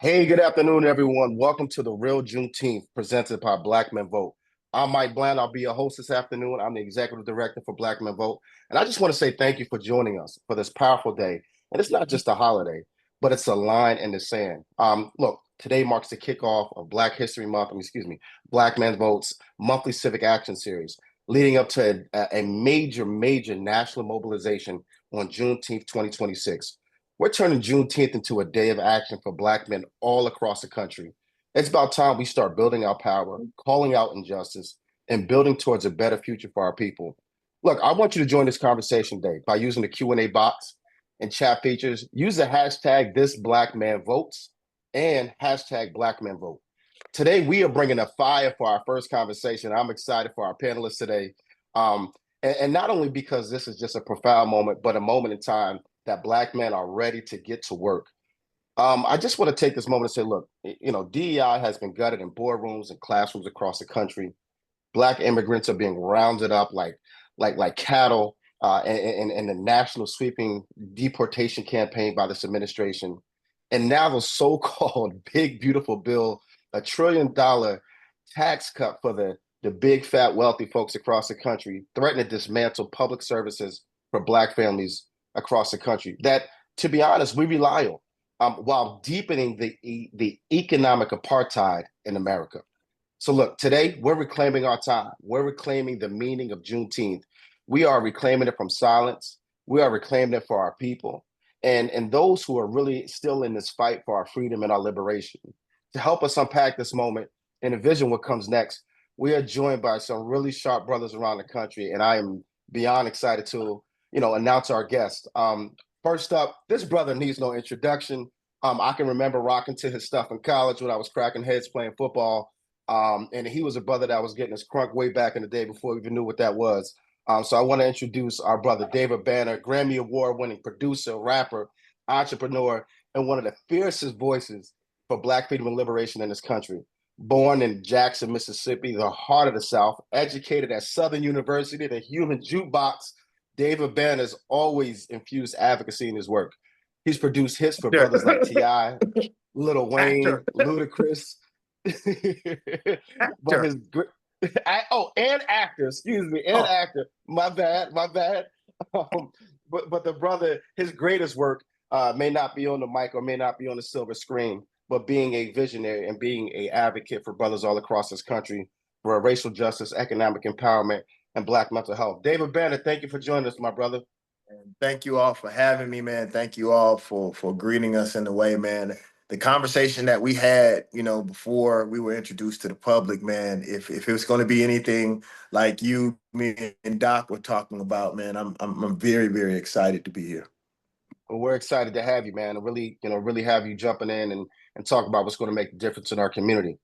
Hey, good afternoon, everyone. Welcome to the Real Juneteenth presented by Black Men Vote. I'm Mike Bland. I'll be your host this afternoon. I'm the executive director for Black Men Vote. And I just want to say thank you for joining us for this powerful day. And it's not just a holiday, but it's a line in the sand. Look, today marks the kickoff of Black History Month, Black Men Vote's monthly civic action series, leading up to a major national mobilization on Juneteenth 2026. We're turning Juneteenth into a day of action for Black men all across the country. It's about time we start building our power, calling out injustice, and building towards a better future for our people. Look, I want you to join this conversation today by using the Q&A box and chat features. Use the hashtag #ThisBlackManVotes and hashtag #BlackManVote. Today, we are bringing a fire for our first conversation. I'm excited for our panelists today. And not only because this is just a profound moment, but a moment in time that Black men are ready to get to work. I just want to take this moment to say, look, DEI has been gutted in boardrooms and classrooms across the country. Black immigrants are being rounded up like cattle in the national sweeping deportation campaign by this administration. And now the so-called big, beautiful bill, $1 trillion tax cut for the big, fat, wealthy folks across the country, threaten to dismantle public services for Black families across the country that, to be honest, we rely on while deepening the economic apartheid in America. So look, today we're reclaiming our time. We're reclaiming the meaning of Juneteenth. We are reclaiming it from silence. We are reclaiming it for our people and those who are really still in this fight for our freedom and our liberation. To help us unpack this moment and envision what comes next, we are joined by some really sharp brothers around the country, and I am beyond excited to announce our guest. First up, this brother needs no introduction. I can remember rocking to his stuff in college when I was cracking heads playing football. And he was a brother that was getting his crunk way back in the day before we even knew what that was. So I want to introduce our brother, David Banner, Grammy Award-winning producer, rapper, entrepreneur, and one of the fiercest voices for Black freedom and liberation in this country. Born in Jackson, Mississippi, the heart of the South, educated at Southern University, the human jukebox, David Banner has always infused advocacy in his work. He's produced hits for brothers like T.I., Lil Wayne, Ludacris. But Actor. his and actor, excuse me, and actor. My bad. But the brother, his greatest work may not be on the mic or may not be on the silver screen, but being a visionary and being a advocate for brothers all across this country for racial justice, economic empowerment, and Black mental health. David Banner, thank you for joining us, my brother. And thank you all for having me, man. Thank you all for greeting us in the way, man. The conversation that we had, before we were introduced to the public, man, if it was going to be anything like you, me, and Doc were talking about, man, I'm very, very excited to be here. Well, we're excited to have you, man, and really have you jumping in and talk about what's going to make a difference in our community.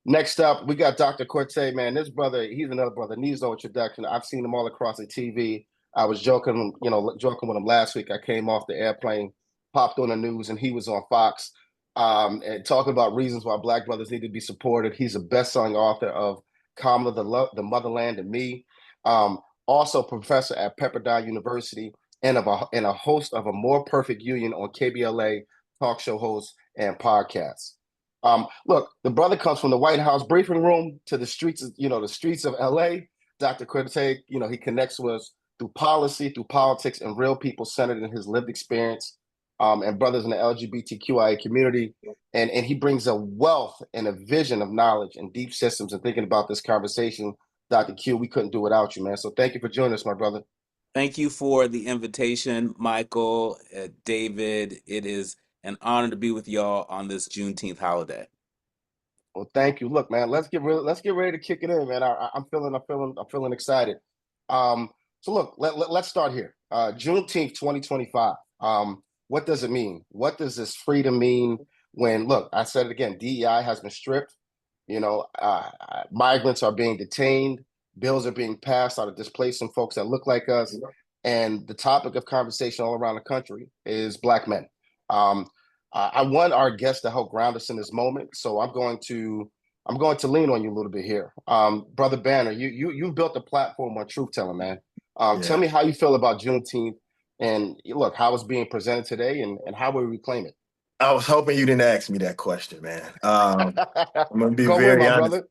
Next up, we got Dr. Quartey, man. This brother, he's another brother, needs no introduction. I've seen him all across the TV. I was joking with him last week. I came off the airplane, popped on the news, and he was on Fox and talking about reasons why Black brothers need to be supported. He's a best-selling author of Kamala, the Motherland, and Me. Also professor at Pepperdine University and a host of A More Perfect Union on KBLA, talk show host and podcast. Look, the brother comes from the White House briefing room to the streets of LA. Dr. Quartey, he connects with us through policy, through politics, and real people centered in his lived experience, and brothers in the LGBTQIA community. And he brings a wealth and a vision of knowledge and deep systems and thinking about this conversation. Dr. Q, we couldn't do without you, man. So thank you for joining us, my brother. Thank you for the invitation, Michael, David. It is an honor to be with y'all on this Juneteenth holiday. Well, thank you. Look, man, let's get ready to kick it in, man. I'm feeling excited. So look, let's start here. Juneteenth 2025. What does it mean? What does this freedom mean when, look, I said it again, DEI has been stripped, migrants are being detained, bills are being passed out of displacing folks that look like us, and the topic of conversation all around the country is Black men. I want our guests to help ground us in this moment, so I'm going to lean on you a little bit here, brother Banner. You built a platform on truth telling, man. Tell me how you feel about Juneteenth, and look how it's being presented today, and how we reclaim it. I was hoping you didn't ask me that question, man. I'm gonna be Go in, very my honest. brother.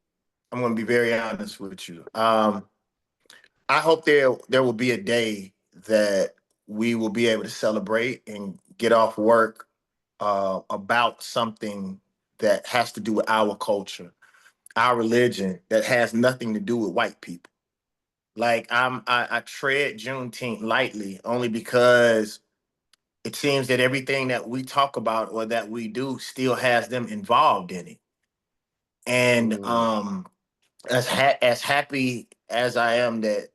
I'm gonna be very honest with you. I hope there will be a day that we will be able to celebrate and get off work about something that has to do with our culture, our religion, that has nothing to do with white people. Like I tread Juneteenth lightly only because it seems that everything that we talk about or that we do still has them involved in it. And Mm, as happy as I am that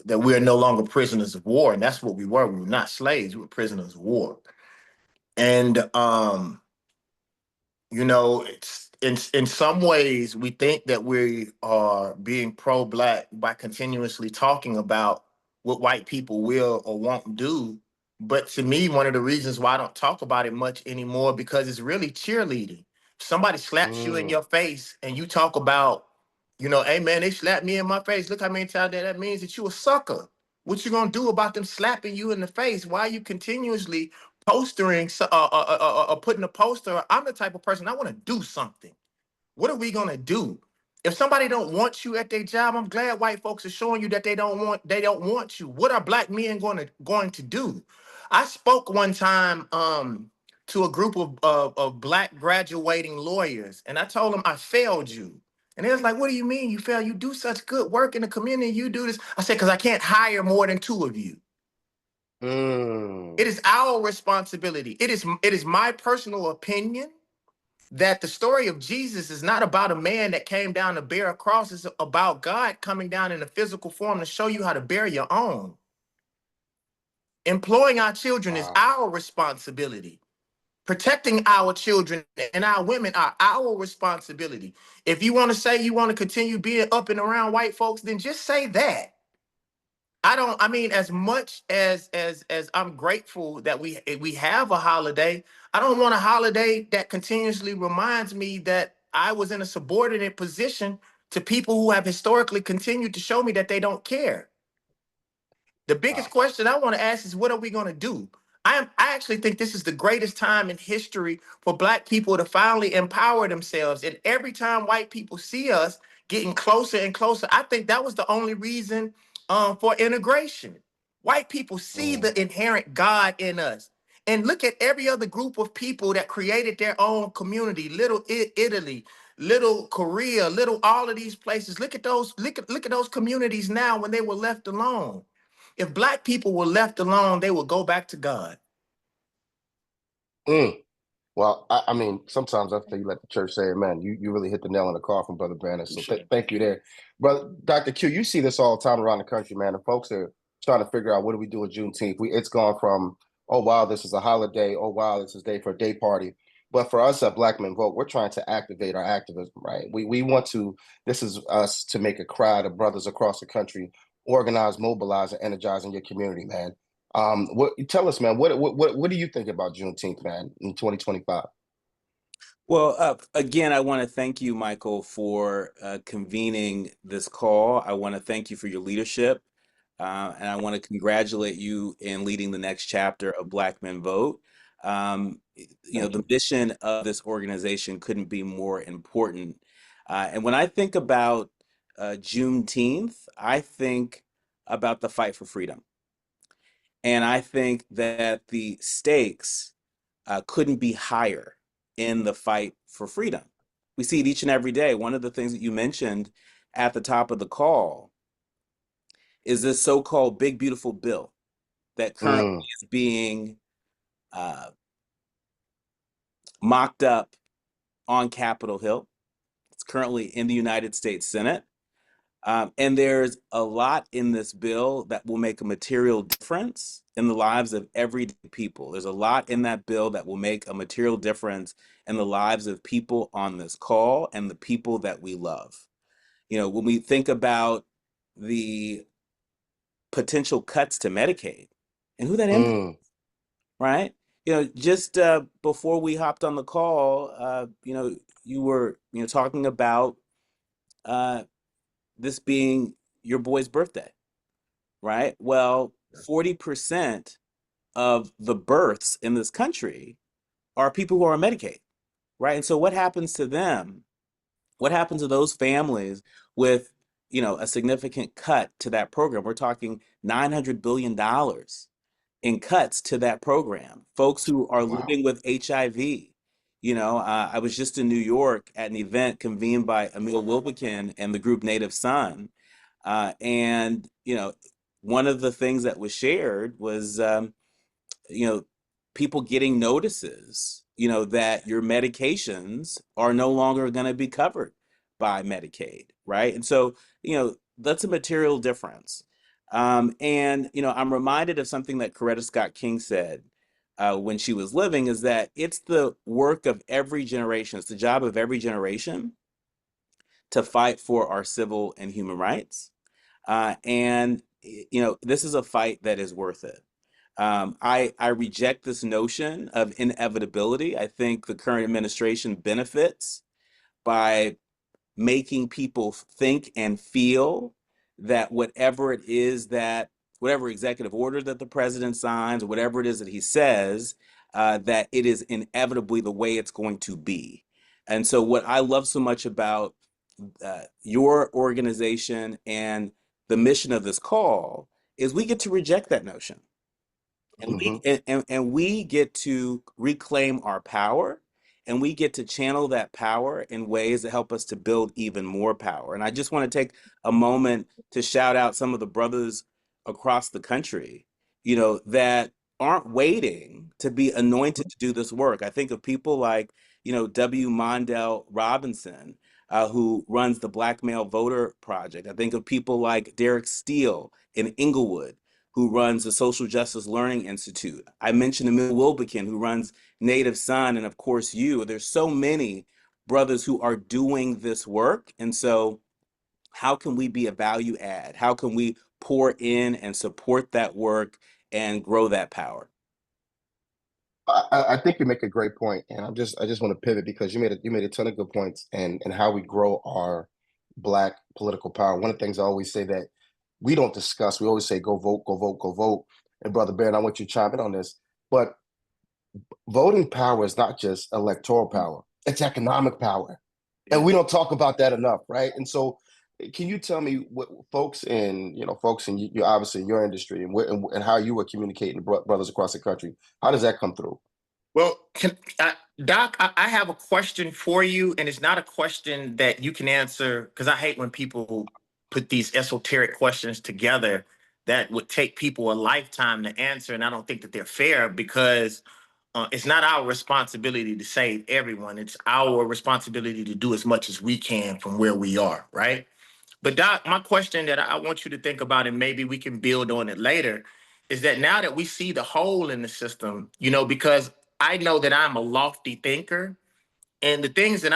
we're no longer prisoners of war, and that's what we were. We were not slaves. We were prisoners of war. And it's in some ways we think that we are being pro-black by continuously talking about what white people will or won't do. But to me, one of the reasons why I don't talk about it much anymore because it's really cheerleading. If somebody slaps you in mm, your face and you talk about, hey man, they slapped me in my face. Look how many times that means that you a sucker. What you gonna do about them slapping you in the face? Why are you continuously postering, putting a poster? I'm the type of person I want to do something. What are we gonna do? If somebody don't want you at their job, I'm glad white folks are showing you that they don't want you. What are black men going to do? I spoke one time to a group of black graduating lawyers, and I told them I failed you. And they was like, "What do you mean you failed? You do such good work in the community. You do this." I said, "Because I can't hire more than two of you." It mm. is our responsibility. It is my personal opinion that the story of Jesus is not about a man that came down to bear a cross. It's about God coming down in a physical form to show you how to bear your own. Employing our children is Wow. our responsibility. Protecting our children and our women are our responsibility. If you want to say you want to continue being up and around white folks, then just say that. I mean, as much as I'm grateful that we have a holiday, I don't want a holiday that continuously reminds me that I was in a subordinate position to people who have historically continued to show me that they don't care. The biggest Wow. question I want to ask is, what are we going to do? I actually think this is the greatest time in history for black people to finally empower themselves. And every time white people see us getting closer and closer, I think that was the only reason for integration. White people see Mm, the inherent God in us. And look at every other group of people that created their own community, little Italy, little Korea, little all of these places. Look at those, look at those communities now when they were left alone. If black people were left alone, they would go back to God. mm. Well, I mean, sometimes I think you let the church say amen. You really hit the nail on the coffin, Brother Banner. So Appreciate it. thank you there. But Dr. Q, you see this all the time around the country, man. The folks are trying to figure out what do we do with Juneteenth. It's gone from, oh, wow, this is a holiday. Oh, wow, this is a day for a day party. But for us at Black Men Vote, we're trying to activate our activism, right? We want to, this is us to make a crowd of brothers across the country organize, mobilize, and energize in your community, man. What tell us, man? What do you think about Juneteenth, man, in 2025? Well, again, I want to thank you, Michael, for convening this call. I want to thank you for your leadership, and I want to congratulate you in leading the next chapter of Black Men Vote. Thank The you. mission of this organization couldn't be more important. And when I think about Juneteenth, I think about the fight for freedom. And I think that the stakes couldn't be higher in the fight for freedom. We see it each and every day. One of the things that you mentioned at the top of the call is this so-called big beautiful bill that currently Mm, is being uh, mocked up on Capitol Hill. It's currently in the United States Senate. And there's a lot in this bill that will make a material difference in the lives of everyday people. There's a lot in that bill that will make a material difference in the lives of people on this call and the people that we love. When we think about the potential cuts to Medicaid and who that impacts, mm, right? Just before we hopped on the call, you were, talking about uh, this being your boy's birthday, right? Well, 40% of the births in this country are people who are on Medicaid, right? And so what happens to them? What happens to those families with, a significant cut to that program? We're talking $900 billion in cuts to that program. Folks who are Wow. living with HIV. I was just in New York at an event convened by Emil Wilbekin and the group Native Son. And, one of the things that was shared was, you know, people getting notices, that your medications are no longer going to be covered by Medicaid, right? And so, that's a material difference. And, I'm reminded of something that Coretta Scott King said when she was living, is that it's the work of every generation, it's the job of every generation to fight for our civil and human rights. And, this is a fight that is worth it. I reject this notion of inevitability. I think the current administration benefits by making people think and feel that whatever executive order that the president signs, or whatever it is that he says, that it is inevitably the way it's going to be. And so, what I love so much about your organization and the mission of this call is we get to reject that notion. And Hmm. and we get to reclaim our power, and we get to channel that power in ways that help us to build even more power. And I just want to take a moment to shout out some of the brothers across the country, that aren't waiting to be anointed to do this work. I think of people like, W. Mondale Robinson, who runs the Black Male Voter Project. I think of people like Derek Steele in Inglewood, who runs the Social Justice Learning Institute. I mentioned Emil Wilbekin, who runs Native Son, and of course you. There's so many brothers who are doing this work. And so how can we be a value add? How can we pour in and support that work and grow that power? I think you make a great point, and I just want to pivot because you made a ton of good points, and how we grow our Black political power. One of the things I always say that we don't discuss, we always say go vote, go vote, go vote. And Brother Ben, I want you to chime in on this, but voting power is not just electoral power; it's economic power, and Yeah. we don't talk about that enough, right? And so, can you tell me what folks in you obviously your industry and how you were communicating to brothers across the country? How does that come through? Well, Doc, I have a question for you, and it's not a question that you can answer because I hate when people put these esoteric questions together that would take people a lifetime to answer, and I don't think that they're fair because it's not our responsibility to save everyone. It's our responsibility to do as much as we can from where we are, right? But Doc, my question that I want you to think about, and maybe we can build on it later, is that now that we see the hole in the system, because I know that I'm a lofty thinker, and the things that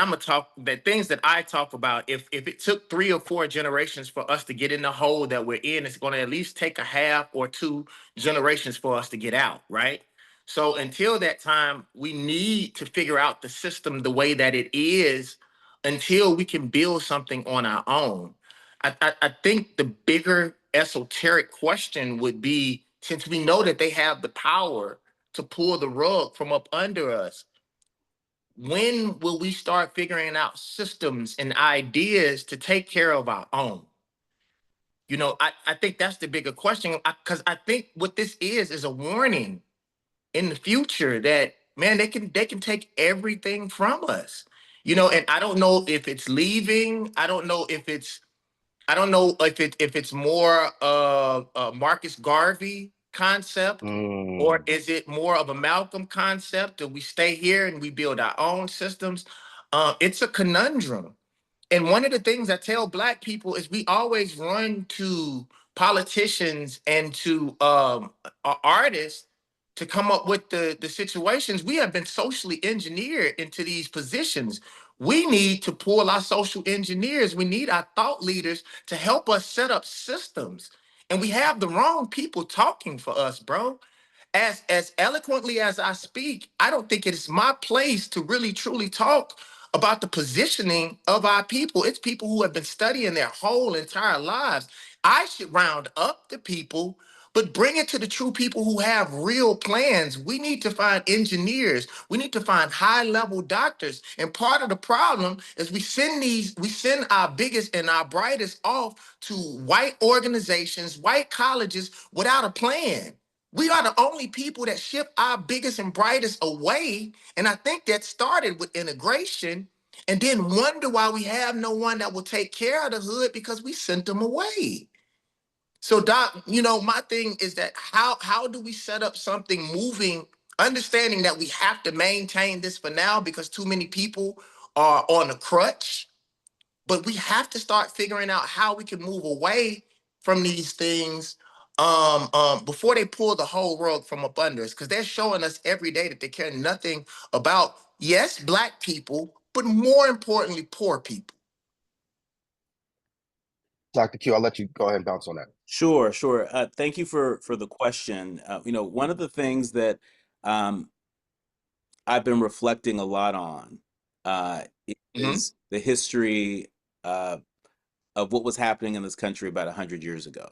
I talk about, if it took 3 or 4 generations for us to get in the hole that we're in, it's going to at least take a half or 2 generations for us to get out, right? So until that time, we need to figure out the system the way that it is until we can build something on our own. I think the bigger esoteric question would be, since we know that they have the power to pull the rug from up under us, when will we start figuring out systems and ideas to take care of our own? I think that's the bigger question because I think what this is a warning in the future that, man, they can take everything from us. And I don't know if it's leaving. I don't know if it's more of a Marcus Garvey concept, or Mm, is it more of a Malcolm concept that we stay here and we build our own systems? It's a conundrum. And one of the things I tell Black people is we always run to politicians and to artists to come up with the situations. We have been socially engineered into these positions. We need to pull our social engineers. We need our thought leaders to help us set up systems. And we have the wrong people talking for us, bro. As eloquently as I speak, I don't think it's my place to really truly talk about the positioning of our people. It's people who have been studying their whole entire lives. I should round up the people but bring it to the true people who have real plans. We need to find engineers. We need to find high-level doctors. And part of the problem is we send our biggest and our brightest off to white organizations, white colleges without a plan. We are the only people that ship our biggest and brightest away. And I think that started with integration, and then wonder why we have no one that will take care of the hood because we sent them away. So Doc, my thing is that how do we set up something moving, understanding that we have to maintain this for now because too many people are on a crutch, but we have to start figuring out how we can move away from these things before they pull the whole rug from up under us, because they're showing us every day that they care nothing about, yes, Black people, but more importantly, poor people. Dr. Q, I'll let you go ahead and bounce on that. Sure, sure. Thank you for the question. One of the things that um, I've been reflecting a lot on is the history of what was happening in this country about 100 years ago.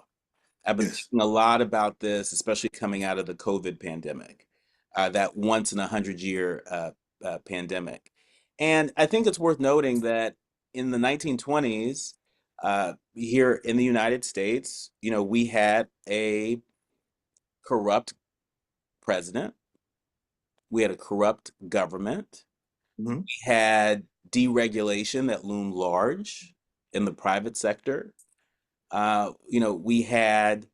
I've been Yes. thinking a lot about this, especially coming out of the COVID pandemic, that once in 100-year pandemic. And I think it's worth noting that in the 1920s, here in the United States, we had a corrupt president, we had a corrupt government, Mhm. we had deregulation that loomed large in the private sector. We had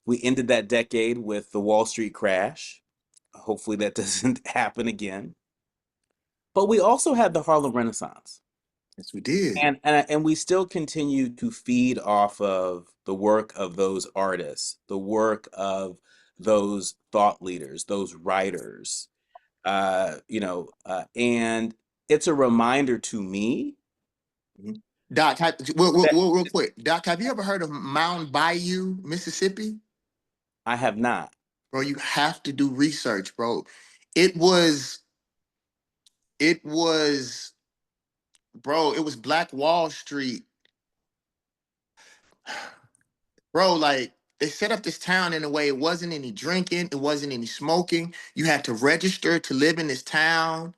we ended that decade with the Wall Street crash. Hopefully that doesn't happen again. But we also had the Harlem Renaissance. Yes, we did. And we still continue to feed off of the work of those artists, the work of those thought leaders, those writers. And it's a reminder to me Mhm. Doc, that real quick. Doc, have you ever heard of Mound Bayou, Mississippi? I have not. Bro, you have to do research, bro. It was, it was, it was Black Wall Street. Bro, like they set up this town in a way it wasn't any drinking, it wasn't any smoking. You had to register to live in this town.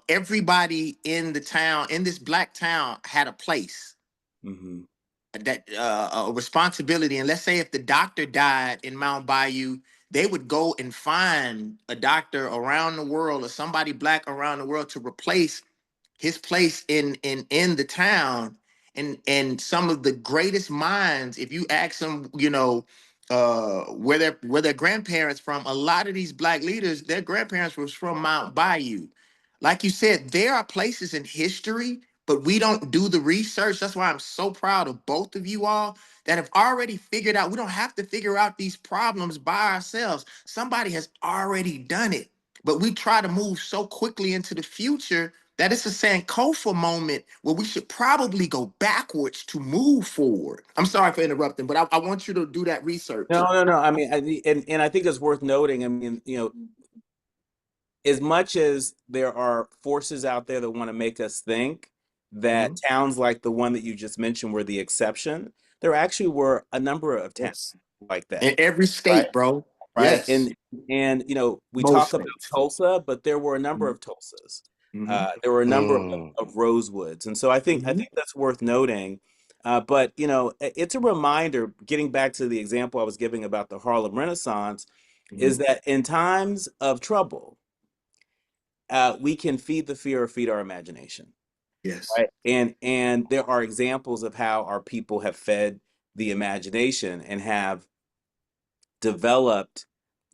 Everybody in the town, in this Black town, had a place. Hmm. That a responsibility. And let's say if the doctor died in Mount Bayou, they would go and find a doctor around the world or somebody Black around the world to replace his place in the town. And some of the greatest minds, if you ask them, where their grandparents from, a lot of these Black leaders, their grandparents was from Mount Bayou. Like you said, there are places in history, but we don't do the research. That's why I'm so proud of both of you all that have already figured out. We don't have to figure out these problems by ourselves. Somebody has already done it. But we try to move so quickly into the future that it's a Sankofa moment where we should probably go backwards to move forward. I'm sorry for interrupting, but I want you to do that research. No, no, no. I mean, and I think it's worth noting. I mean, as much as there are forces out there that want to make us think that Mhm. towns like the one that you just mentioned were the exception, there actually were a number of towns Yes. like that, In every right? state, bro. Right. Yes. And we Most talk about states. Tulsa, but there were a number Mhm. of Tulsas. Mhm. There were a number Mm. of Rosewoods, and so I think Mhm. that's worth noting. But it's a reminder. Getting back to the example I was giving about the Harlem Renaissance, is Mhm. that in times of trouble, we can feed the fear or feed our imagination, Yes. right? And there are examples of how our people have fed the imagination and have developed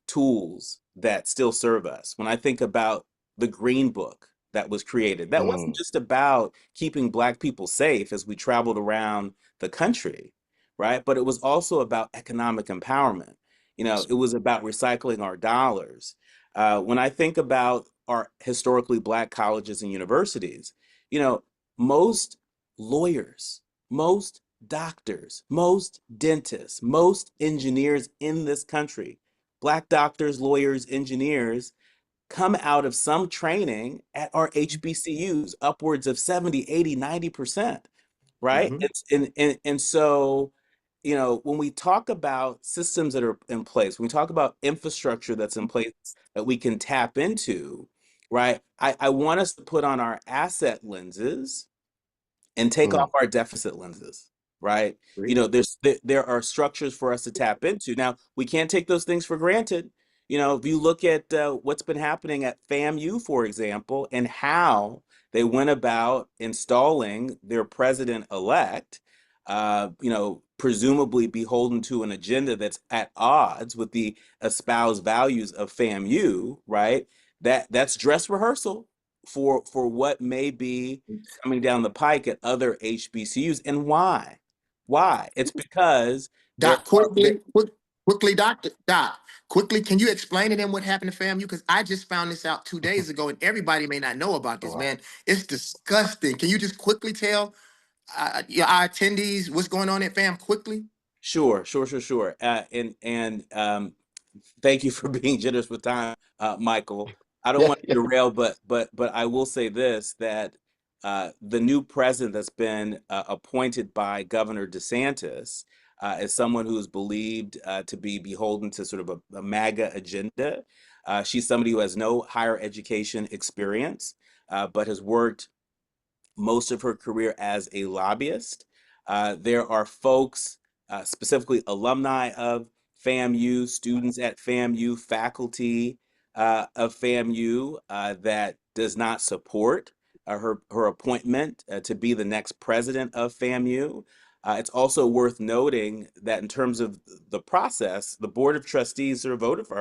tools that still serve us. When I think about the Green Book that was created, that wasn't Mm. just about keeping Black people safe as we traveled around the country, right? But it was also about economic empowerment. It was about recycling our dollars. When I think about our historically Black colleges and universities, you know, most lawyers, most doctors, most dentists, most engineers in this country, Black doctors, lawyers, engineers, come out of some training at our HBCUs, upwards of 70, 80, 90%, right? Mhm. And so, when we talk about systems that are in place, when we talk about infrastructure that's in place that we can tap into, right? I want us to put on our asset lenses and take off our deficit lenses, right? There are structures for us to tap into. Now, we can't take those things for granted. If you look at what's been happening at FAMU, for example, and how they went about installing their president-elect, presumably beholden to an agenda that's at odds with the espoused values of FAMU, right? That's dress rehearsal for what may be coming down the pike at other HBCUs. And why? Why? It's because there Doc, are quickly, Doc, quickly, can you explain to them what happened to FAMU? Because I just found this out 2 days ago, and everybody may not know about this, Wow. man. It's disgusting. Can you just quickly tell our attendees what's going on at FAM quickly? Sure. And thank you for being generous with time, Michael. I don't Yeah, want to yeah. derail, but I will say this, that the new president that's been appointed by Governor DeSantis is someone who is believed to be beholden to sort of a MAGA agenda. She's somebody who has no higher education experience, but has worked most of her career as a lobbyist. There are folks, specifically alumni of FAMU, students at FAMU, faculty of FAMU that does not support her appointment to be the next president of FAMU. It's also worth noting that in terms of the process, the Board of Trustees sort of voted for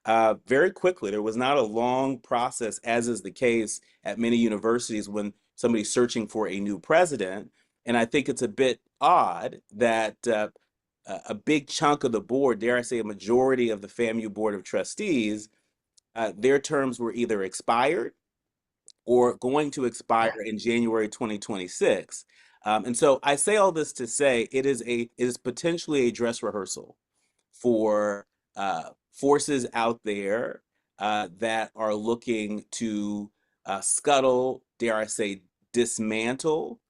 her very quickly. There was not a long process, as is the case at many universities when somebody's searching for a new president. And I think it's a bit odd that a big chunk of the board, dare I say a majority of the FAMU Board of Trustees, their terms were either expired or going to expire in January 2026. And so I say all this to say it is potentially a dress rehearsal for forces out there that are looking to scuttle, dare I say, dismantle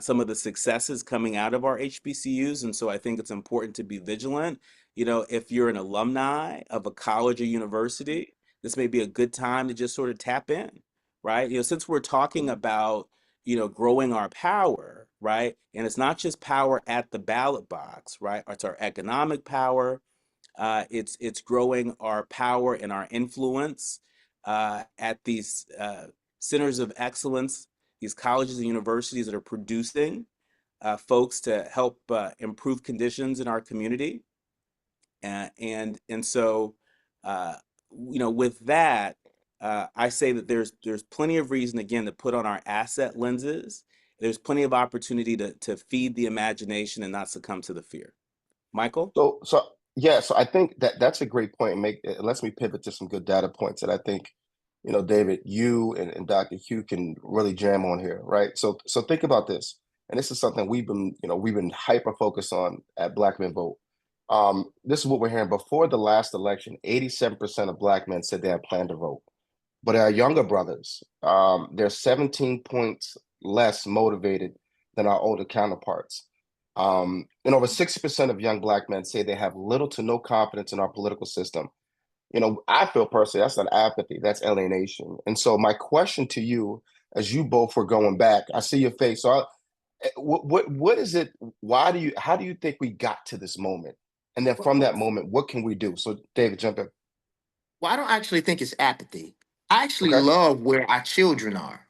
some of the successes coming out of our HBCUs. And so I think it's important to be vigilant. If you're an alumni of a college or university, this may be a good time to just sort of tap in, right? Since we're talking about, growing our power, right? And it's not just power at the ballot box, right? It's our economic power. It's growing our power and our influence at these centers of excellence, these colleges and universities that are producing folks to help improve conditions in our community. And so, with that, I say that there's plenty of reason again to put on our asset lenses. There's plenty of opportunity to feed the imagination and not succumb to the fear. Michael? So I think that's a great point. It lets me pivot to some good data points that I think, David, you and Dr. Hugh can really jam on here, right? So think about this, and this is something we've been hyper focused on at Black Men Vote. This is what we're hearing. Before the last election, 87% of Black men said they had planned to vote, but our younger brothers, they're 17 points less motivated than our older counterparts. And over 60% of young Black men say they have little to no confidence in our political system. I feel personally that's not apathy, that's alienation. And so my question to you, as you both were going back, I see your face. So what is it? How do you think we got to this moment? And then from that moment, what can we do? So David, jump in. Well, I don't actually think it's apathy. I actually Okay. love where our children are.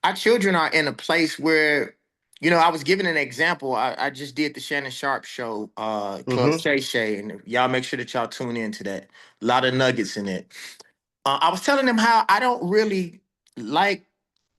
Our children are in a place where, I was giving an example. I just did the Shannon Sharp show, Club Mm-hmm. Shay Shay, and y'all make sure that y'all tune into that. A lot of nuggets in it. I was telling them how I don't really like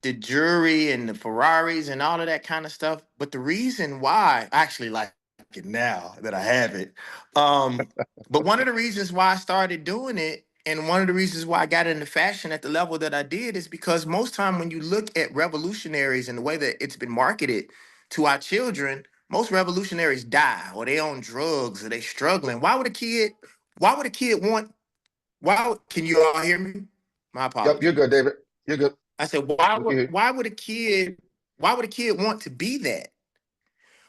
the jury and the Ferraris and all of that kind of stuff. But the reason why I actually like it now that I have it. But one of the reasons why I started doing it and one of the reasons why I got into fashion at the level that I did is because most time when you look at revolutionaries and the way that it's been marketed to our children, most revolutionaries die or they on drugs or they struggling. Why would a kid want, can you all hear me? My Yep, you're apologies. good, David. You're good. I said, We can hear you. why would a kid want to be that?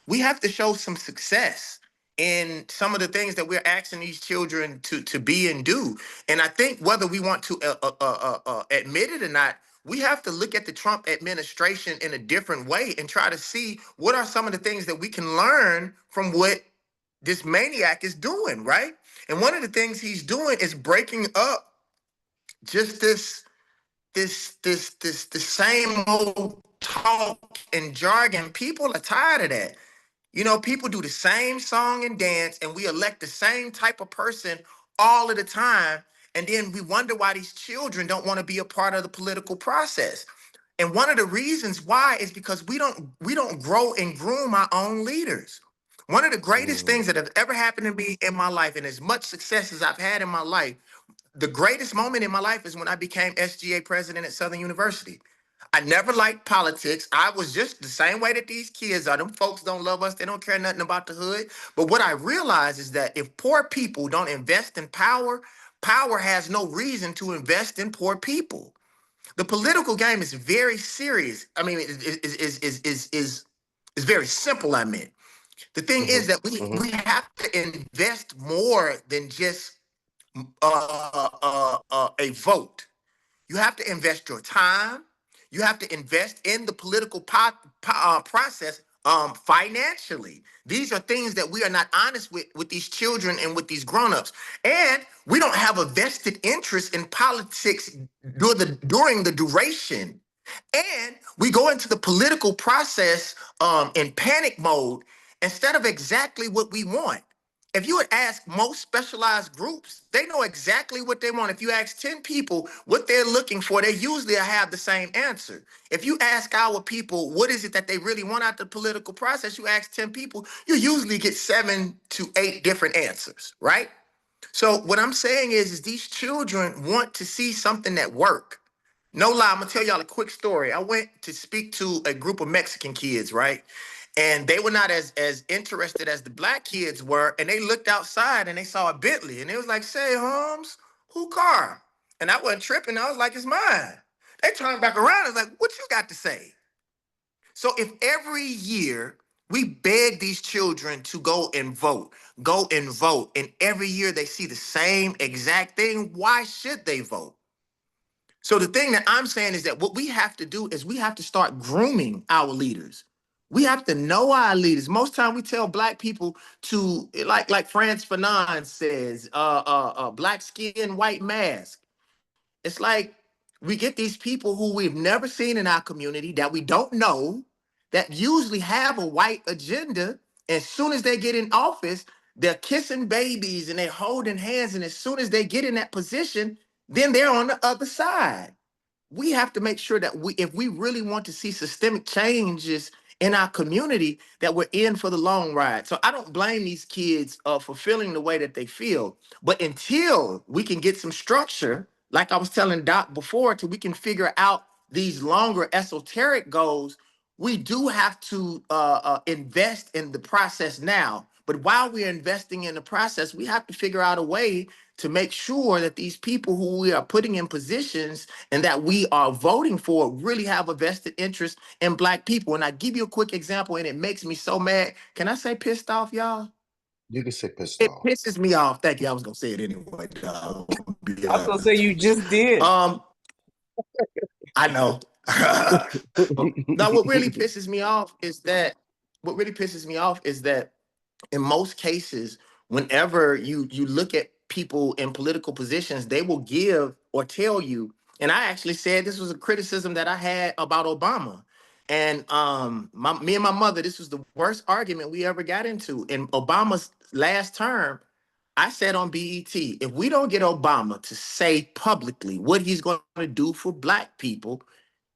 we have to show some success in some of the things that we're asking these children to be and do. And I think whether we want to admit it or not, we have to look at the Trump administration in a different way and try to see what are some of the things that we can learn from what this maniac is doing, right? And one of the things he's doing is breaking up just the same old talk and jargon. People are tired of that. You know, people do the same song and dance, and we elect the same type of person all of the time. And then we wonder why these children don't want to be a part of the political process. And one of the reasons why is because we don't grow and groom our own leaders. One of the greatest things that have ever happened to me in my life, and as much success as I've had in my life, the greatest moment in my life is when I became SGA president at Southern University. I never liked politics. I was just the same way that these kids are. Them folks don't love us. They don't care nothing about the hood. But what I realized is that if poor people don't invest in power, power has no reason to invest in poor people. The political game is very serious. I mean, is very simple. I mean, the thing is that we have to invest more than just a vote. You have to invest your time. You have to invest in the political process financially. These are things that we are not honest with these children and with these grown-ups. And we don't have a vested interest in politics during the duration. And we go into the political process in panic mode instead of exactly what we want. If you would ask most specialized groups, they know exactly what they want. If you ask 10 people what they're looking for, they usually have the same answer. If you ask our people, what is it that they really want out of the political process, you ask 10 people, you usually get 7 to 8 different answers, right? So what I'm saying is these children want to see something that work. No lie, I'm gonna tell y'all a quick story. I went to speak to a group of Mexican kids, right? And they were not as interested as the black kids were. And they looked outside and they saw a Bentley. And they was like, say, Holmes, who car? And I wasn't tripping. I was like, it's mine. They turned back around and was like, what you got to say? So if every year we beg these children to go and vote, and every year they see the same exact thing, why should they vote? So the thing that I'm saying is that what we have to do is we have to start grooming our leaders. We have to know our leaders. Most time we tell black people to, like Franz Fanon says, black skin, white mask. It's like we get these people who we've never seen in our community that we don't know, that usually have a white agenda. As soon as they get in office, they're kissing babies and they're holding hands. And as soon as they get in that position, then they're on the other side. We have to make sure that if we really want to see systemic changes in our community, that we're in for the long ride. So I don't blame these kids for feeling the way that they feel. But until we can get some structure, like I was telling Doc before, till we can figure out these longer esoteric goals, we do have to invest in the process now. But while we're investing in the process, we have to figure out a way to make sure that these people who we are putting in positions and that we are voting for really have a vested interest in black people. And I give you a quick example, and it makes me so mad. Can I say pissed off, y'all? You can say pissed It off. pisses me off. Thank you. I was gonna say it anyway. I was gonna say you just did. I know. Now, what really pisses me off is that in most cases, whenever you look at people in political positions, they will give or tell you. And I actually said this was a criticism that I had about Obama. And me and my mother, this was the worst argument we ever got into. In Obama's last term, I said on BET, if we don't get Obama to say publicly what he's going to do for black people,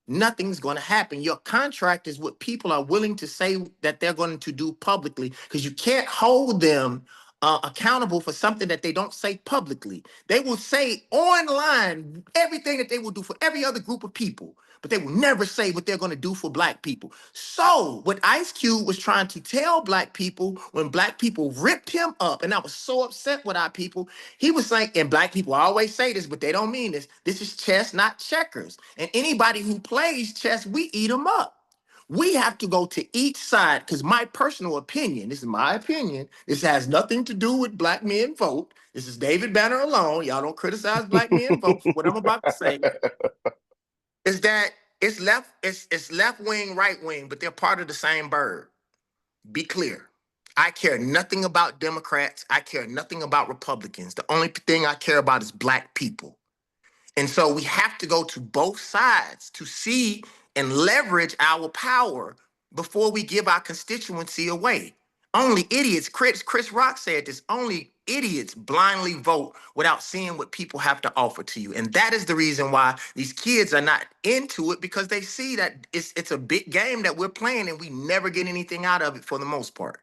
nothing's going to happen. Your contract is what people are willing to say that they're going to do publicly, because you can't hold them accountable for something that they don't say publicly. They will say online everything that they will do for every other group of people, but they will never say what they're going to do for black people. So what Ice Cube was trying to tell black people when black people ripped him up, and I was so upset with our people, he was saying, and black people always say this, but they don't mean this, this is chess, not checkers. And anybody who plays chess, we eat them up. We have to go to each side because my personal opinion, this is my opinion, this has nothing to do with black men vote. This is David Banner alone. Y'all don't criticize black men vote for what I'm about to say. Is that it's left wing, right wing, but they're part of the same bird. Be clear. I care nothing about Democrats. I care nothing about Republicans. The only thing I care about is black people. And so we have to go to both sides to see and leverage our power before we give our constituency away. Only idiots, Chris Rock said this, only idiots blindly vote without seeing what people have to offer to you. And that is the reason why these kids are not into it, because they see that it's a big game that we're playing and we never get anything out of it for the most part.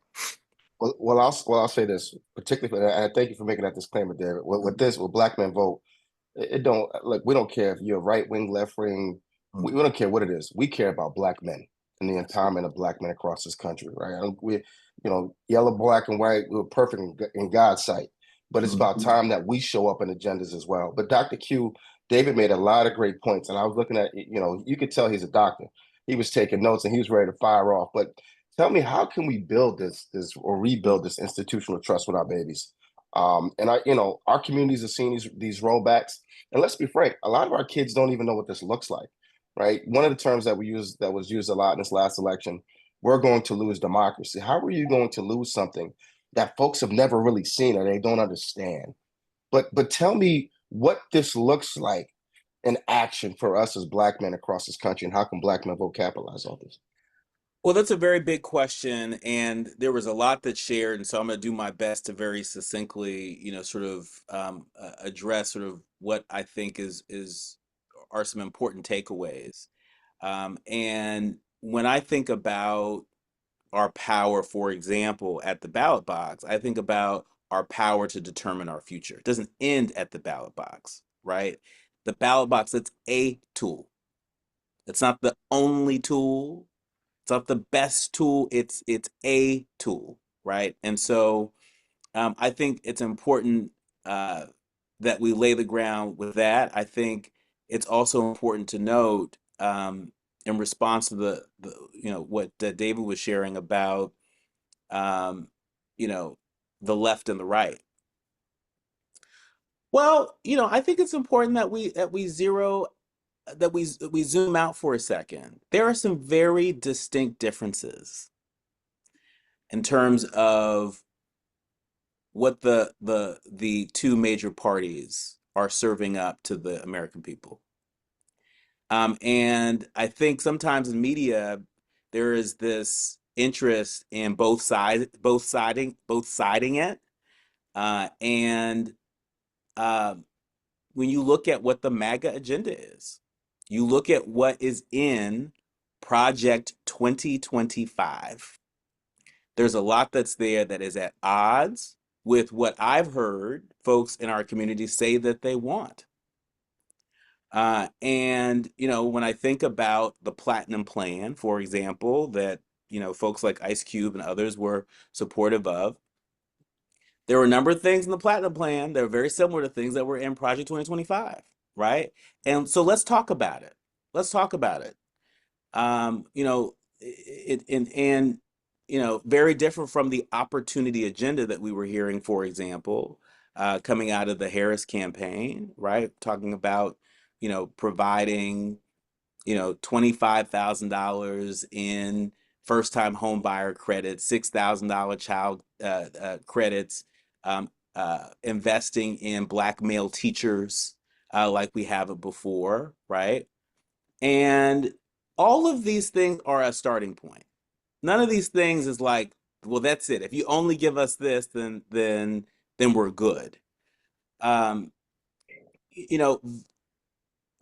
I'll say this, particularly, and I thank you for making that disclaimer, David. With Black Men Vote, it don't like we don't care if you're right wing, left wing. We don't care what it is. We care about black men and the empowerment of black men across this country, right? Yellow, black, and white, we're perfect in God's sight. But it's about time that we show up in agendas as well. But Dr. Q, David made a lot of great points, and I was looking at, you could tell he's a doctor. He was taking notes and he was ready to fire off. But tell me, how can we build this or rebuild this institutional trust with our babies? Our communities are seeing these rollbacks. And let's be frank, a lot of our kids don't even know what this looks like, right? One of the terms that was used a lot in this last election, we're going to lose democracy. How are you going to lose something that folks have never really seen or they don't understand? But tell me what this looks like in action for us as black men across this country, and how can Black Men Vote capitalize on this? Well, that's a very big question, and there was a lot that's shared, and so I'm going to do my best to very succinctly, address sort of what I think are some important takeaways. And when I think about our power, for example, at the ballot box, I think about our power to determine our future. It doesn't end at the ballot box, right? The ballot box, it's a tool. It's not the only tool. It's not the best tool. It's a tool, right? And so I think it's important that we lay the ground with that. I think it's also important to note in response to the what David was sharing about the left and the right. Well, I think it's important that we zoom out for a second. There are some very distinct differences in terms of what the two major parties are serving up to the American people. And I think sometimes in media there is this interest in both siding it. And when you look at what the MAGA agenda is, you look at what is in Project 2025. There's a lot that's there that is at odds with what I've heard folks in our community say that they want. When I think about the Platinum Plan, for example, that folks like Ice Cube and others were supportive of, there were a number of things in the Platinum Plan that are very similar to things that were in Project 2025, right? And so let's talk about it. Let's talk about it. Very different from the opportunity agenda that we were hearing, for example, coming out of the Harris campaign, right? Talking about, providing, $25,000 in first-time home buyer credits, $6,000 child credits, investing in Black male teachers like we have it before, right? And all of these things are a starting point. None of these things is like, well, that's it. If you only give us this, then we're good. I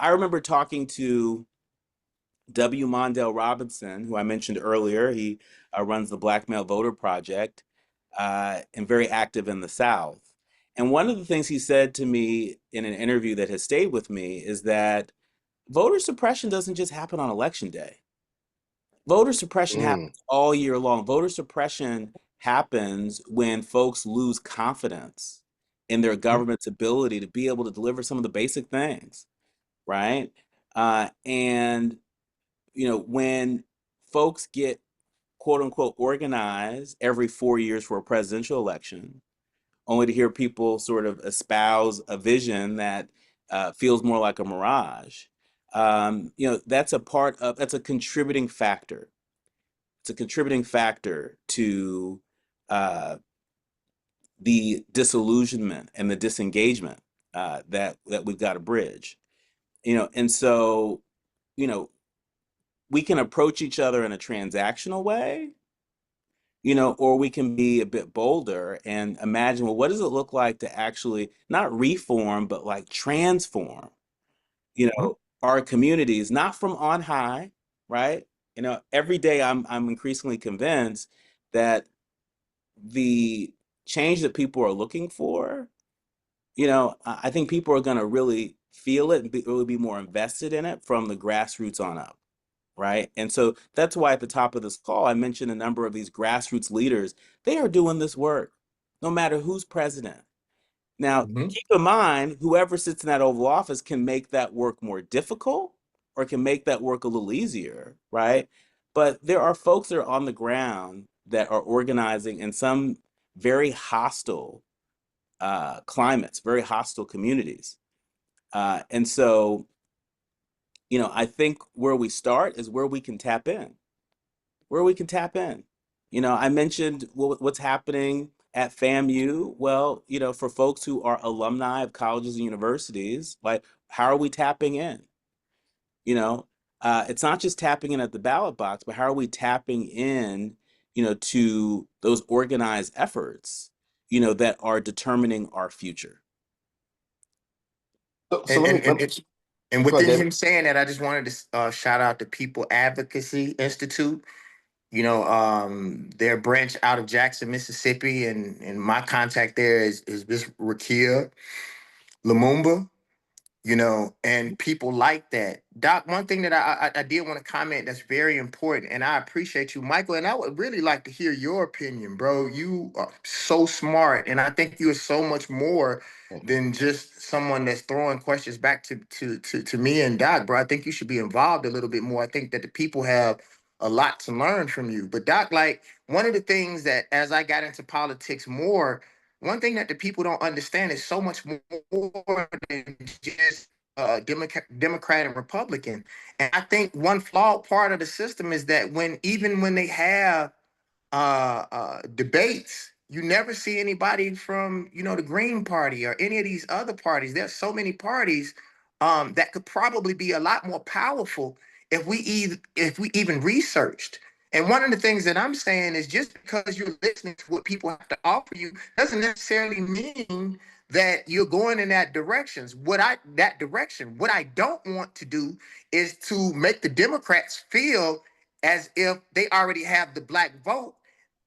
remember talking to W. Mondale Robinson, who I mentioned earlier. He runs the Black Male Voter Project and very active in the South. And one of the things he said to me in an interview that has stayed with me is that voter suppression doesn't just happen on election day. Voter suppression happens all year long. Voter suppression happens when folks lose confidence in their government's ability to be able to deliver some of the basic things, right? When folks get quote unquote organized every 4 years for a presidential election, only to hear people sort of espouse a vision that feels more like a mirage. That's a contributing factor. It's a contributing factor to the disillusionment and the disengagement that we've got to bridge. And so, we can approach each other in a transactional way, or we can be a bit bolder and imagine, well, what does it look like to actually not reform, but like transform, our communities, not from on high, right? Every day I'm increasingly convinced that the change that people are looking for, I think people are going to really feel it and really be more invested in it from the grassroots on up. Right. And so that's why at the top of this call, I mentioned a number of these grassroots leaders. They are doing this work no matter who's president. Now, keep in mind, whoever sits in that Oval Office can make that work more difficult or can make that work a little easier. Right. But there are folks that are on the ground that are organizing in some very hostile climates, very hostile communities. And so, I think where we start is where we can tap in, I mentioned what's happening at FAMU. Well, for folks who are alumni of colleges and universities, like, how are we tapping in? It's not just tapping in at the ballot box, but how are we tapping in, to those organized efforts, that are determining our future. So let me And go ahead, within David. him saying that, I just wanted to shout out the People Advocacy Institute. They're a branch out of Jackson, Mississippi, and my contact there is Miss Rakia Lumumba. And people like that. Doc, one thing that I did want to comment that's very important, and I appreciate you, Michael, and I would really like to hear your opinion, bro. You are so smart, and I think you are so much more than just someone that's throwing questions back to me and Doc, bro. I think you should be involved a little bit more. I think that the people have a lot to learn from you. But Doc, like, one of the things that as I got into politics more, one thing that the people don't understand is so much more than just Democrat and Republican. And I think one flawed part of the system is that even when they have debates, you never see anybody from the Green Party or any of these other parties. There's so many parties that could probably be a lot more powerful if we even researched. And one of the things that I'm saying is just because you're listening to what people have to offer you doesn't necessarily mean that you're going in that directions. What I don't want to do is to make the Democrats feel as if they already have the black vote.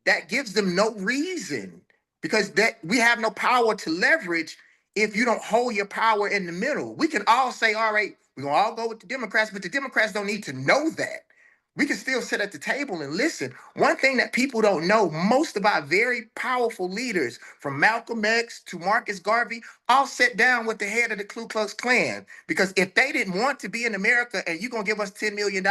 That gives them no reason, because that we have no power to leverage if you don't hold your power in the middle. We can all say, all right, we're gonna all go with the Democrats, but the Democrats don't need to know that. We can still sit at the table and listen. One thing that people don't know, most of our very powerful leaders, from Malcolm X to Marcus Garvey, all sat down with the head of the Ku Klux Klan. Because if they didn't want to be in America and you're going to give us $2 million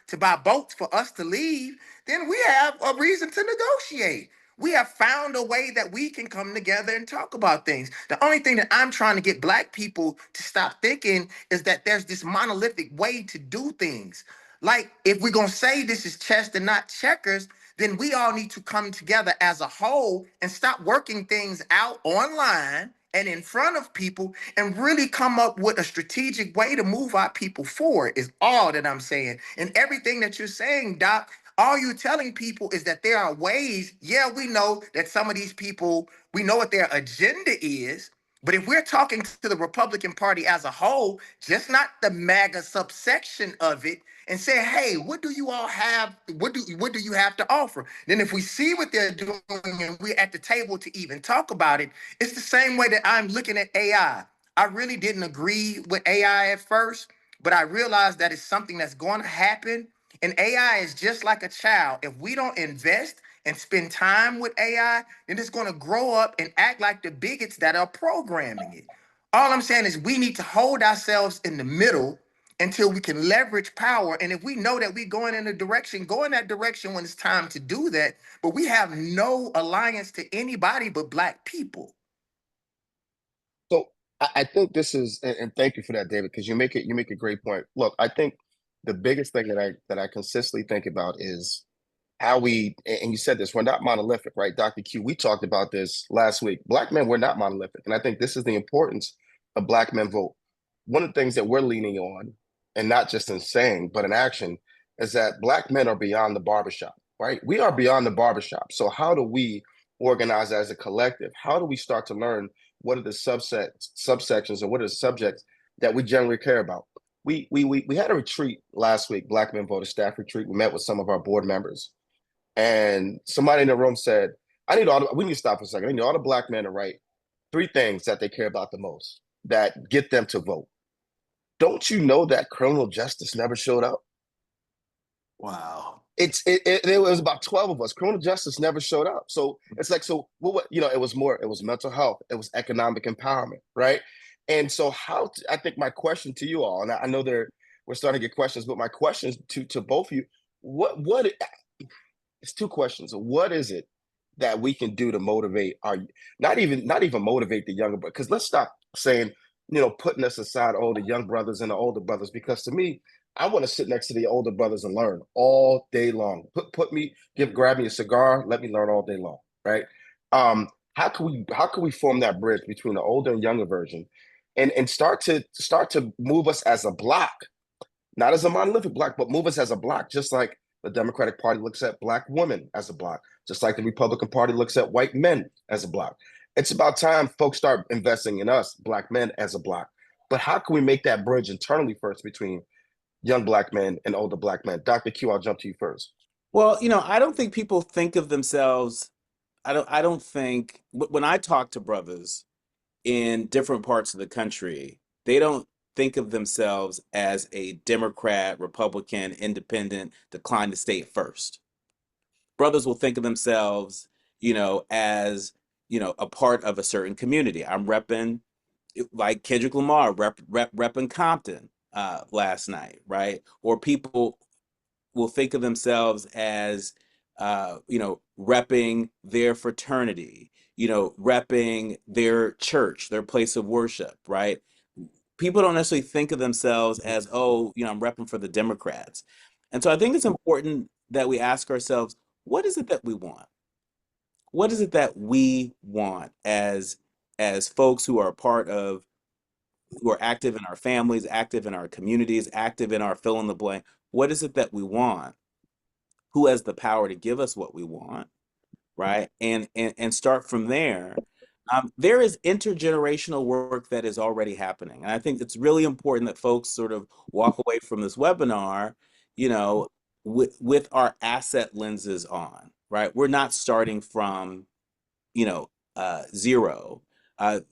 to buy boats for us to leave, then we have a reason to negotiate. We have found a way that we can come together and talk about things. The only thing that I'm trying to get black people to stop thinking is that there's this monolithic way to do things. Like, if we're going to say this is chess and not checkers, then we all need to come together as a whole and stop working things out online and in front of people and really come up with a strategic way to move our people forward is all that I'm saying. And everything that you're saying, Doc, all you're telling people is that there are ways. Yeah, we know that some of these people, we know what their agenda is. But if we're talking to the Republican Party as a whole, just not the MAGA subsection of it, and say, hey, what do you all have? What do you have to offer? Then if we see what they're doing and we're at the table to even talk about it, it's the same way that I'm looking at AI. I really didn't agree with AI at first, but I realized that it's something that's going to happen. And AI is just like a child. If we don't invest and spend time with AI, then it's going to grow up and act like the bigots that are programming it. All I'm saying is we need to hold ourselves in the middle until we can leverage power. And if we know that we're going in a direction, go in that direction when it's time to do that. But we have no alliance to anybody but Black people. So I think this is, and thank you for that, David, because you make a great point. Look, I think the biggest thing that I consistently think about is how we, and you said this, we're not monolithic, right? Dr. Q, we talked about this last week. Black men, we're not monolithic. And I think this is the importance of Black men vote. One of the things that we're leaning on, and not just in saying, but in action, is that Black men are beyond the barbershop, right? We are beyond the barbershop. So how do we organize as a collective? How do we start to learn what are the subsections, or what are the subjects that we generally care about? We had a retreat last week, Black Men Vote, a staff retreat. We met with some of our board members. And somebody in the room said, we need to stop for a second. I need all the Black men to write 3 things that they care about the most that get them to vote. Don't you know that criminal justice never showed up? Wow. It was about 12 of us. Criminal justice never showed up. So it's like, so what, it was mental health, it was economic empowerment, right? And so I think my question to you all, and I know we're starting to get questions, but my question to both of you, it's 2 questions. What is it that we can do to motivate not even motivate the younger, because let's stop saying, putting us aside, the young brothers and the older brothers, because to me, I want to sit next to the older brothers and learn all day long. Grab me a cigar, let me learn all day long, right? How can we form that bridge between the older and younger version, and start to move us as a block, not as a monolithic block, but move us as a block, just like the Democratic Party looks at Black women as a block, just like the Republican Party looks at white men as a block. It's about time folks start investing in us, Black men, as a block. But how can we make that bridge internally first between young Black men and older Black men? Dr. Q, I'll jump to you first. Well, I don't think people think of themselves. I don't think when I talk to brothers in different parts of the country, they don't think of themselves as a Democrat, Republican, independent, decline to state first. Brothers will think of themselves, as, a part of a certain community. I'm repping, like Kendrick Lamar, repping Compton last night, right? Or people will think of themselves as, repping their fraternity, repping their church, their place of worship, right? People don't necessarily think of themselves as, I'm repping for the Democrats. And so I think it's important that we ask ourselves, what is it that we want? What is it that we want as folks who are who are active in our families, active in our communities, active in our fill in the blank? What is it that we want? Who has the power to give us what we want, right? And start from there. There is intergenerational work that is already happening. And I think it's really important that folks sort of walk away from this webinar, with our asset lenses on, right? We're not starting from, zero.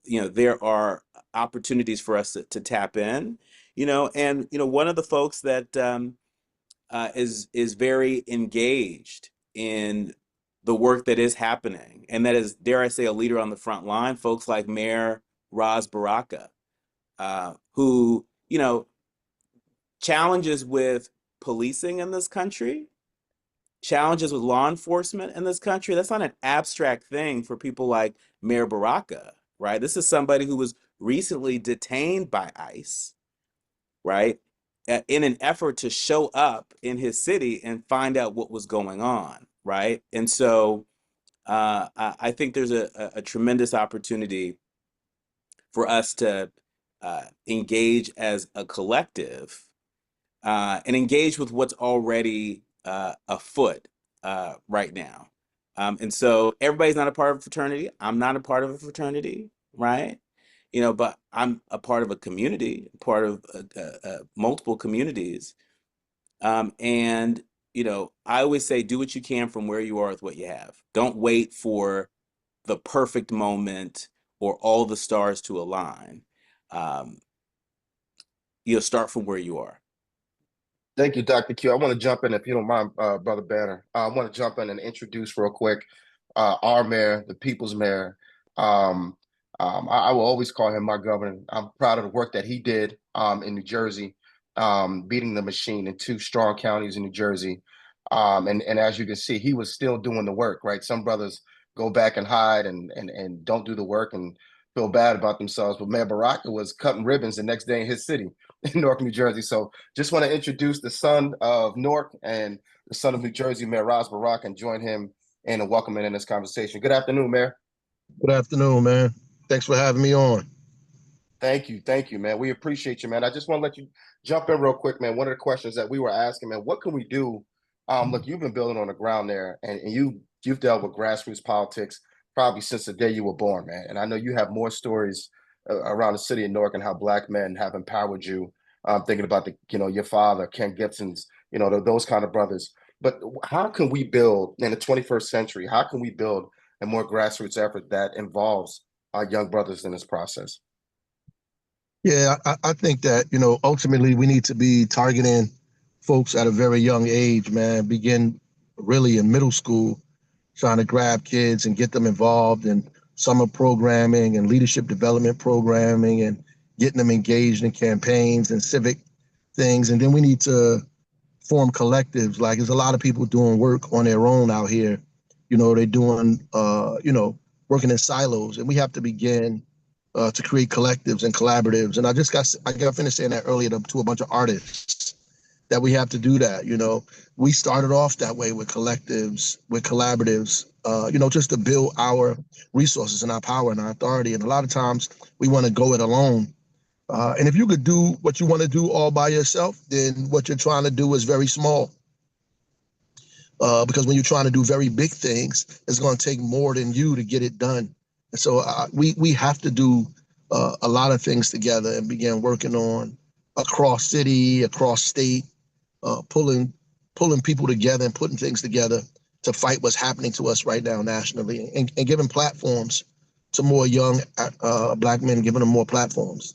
There are opportunities for us to tap in, and, one of the folks that is very engaged in the work that is happening, and that is, dare I say, a leader on the front line, folks like Mayor Ras Baraka, who, challenges with policing in this country, challenges with law enforcement in this country. That's not an abstract thing for people like Mayor Baraka, right? This is somebody who was recently detained by ICE, right? In an effort to show up in his city and find out what was going on, right? And so I think there's a tremendous opportunity for us to engage as a collective, and engage with what's already afoot right now. And so everybody's not a part of a fraternity. I'm not a part of a fraternity, right? But I'm a part of a community, part of multiple communities. And, I always say, do what you can from where you are with what you have. Don't wait for the perfect moment or all the stars to align. Start from where you are. Thank you, Dr. Q. I want to jump in, if you don't mind, Brother Banner. I want to jump in and introduce real quick our mayor, the people's mayor. I will always call him my governor. I'm proud of the work that he did in New Jersey. beating the machine in two strong counties in New Jersey. And as you can see, he was still doing the work, right? Some brothers go back and hide and don't do the work and feel bad about themselves. But Mayor Baraka was cutting ribbons the next day in his city, in Newark, New Jersey. So just want to introduce the son of Newark and the son of New Jersey, Mayor Ras Baraka, and join him and welcome him in this conversation. Good afternoon, Mayor. Good afternoon, man. Thanks for having me on. Thank you, man. We appreciate you, man. I just want to let you jump in real quick, man. One of the questions that we were asking, man, what can we do? Look, you've been building on the ground there, and you've dealt with grassroots politics probably since the day you were born, man. And I know you have more stories around the city of Newark and how Black men have empowered you. Thinking about your father, Ken Gibson's, those kind of brothers. But how can we build in the 21st century? How can we build a more grassroots effort that involves our young brothers in this process? Yeah, I think that, ultimately we need to be targeting folks at a very young age, man. Begin really in middle school, trying to grab kids and get them involved in summer programming and leadership development programming and getting them engaged in campaigns and civic things. And then we need to form collectives. Like there's a lot of people doing work on their own out here. They're doing, working in silos, and we have to begin to create collectives and collaboratives. And I got finished saying that earlier to a bunch of artists that we have to do that. We started off that way with collectives, with collaboratives, just to build our resources and our power and our authority. And a lot of times we want to go it alone. And if you could do what you want to do all by yourself, then what you're trying to do is very small. Because when you're trying to do very big things, it's going to take more than you to get it done. And so we have to do a lot of things together and begin working on across city, across state, pulling people together and putting things together to fight what's happening to us right now nationally, and giving platforms to more young Black men, giving them more platforms.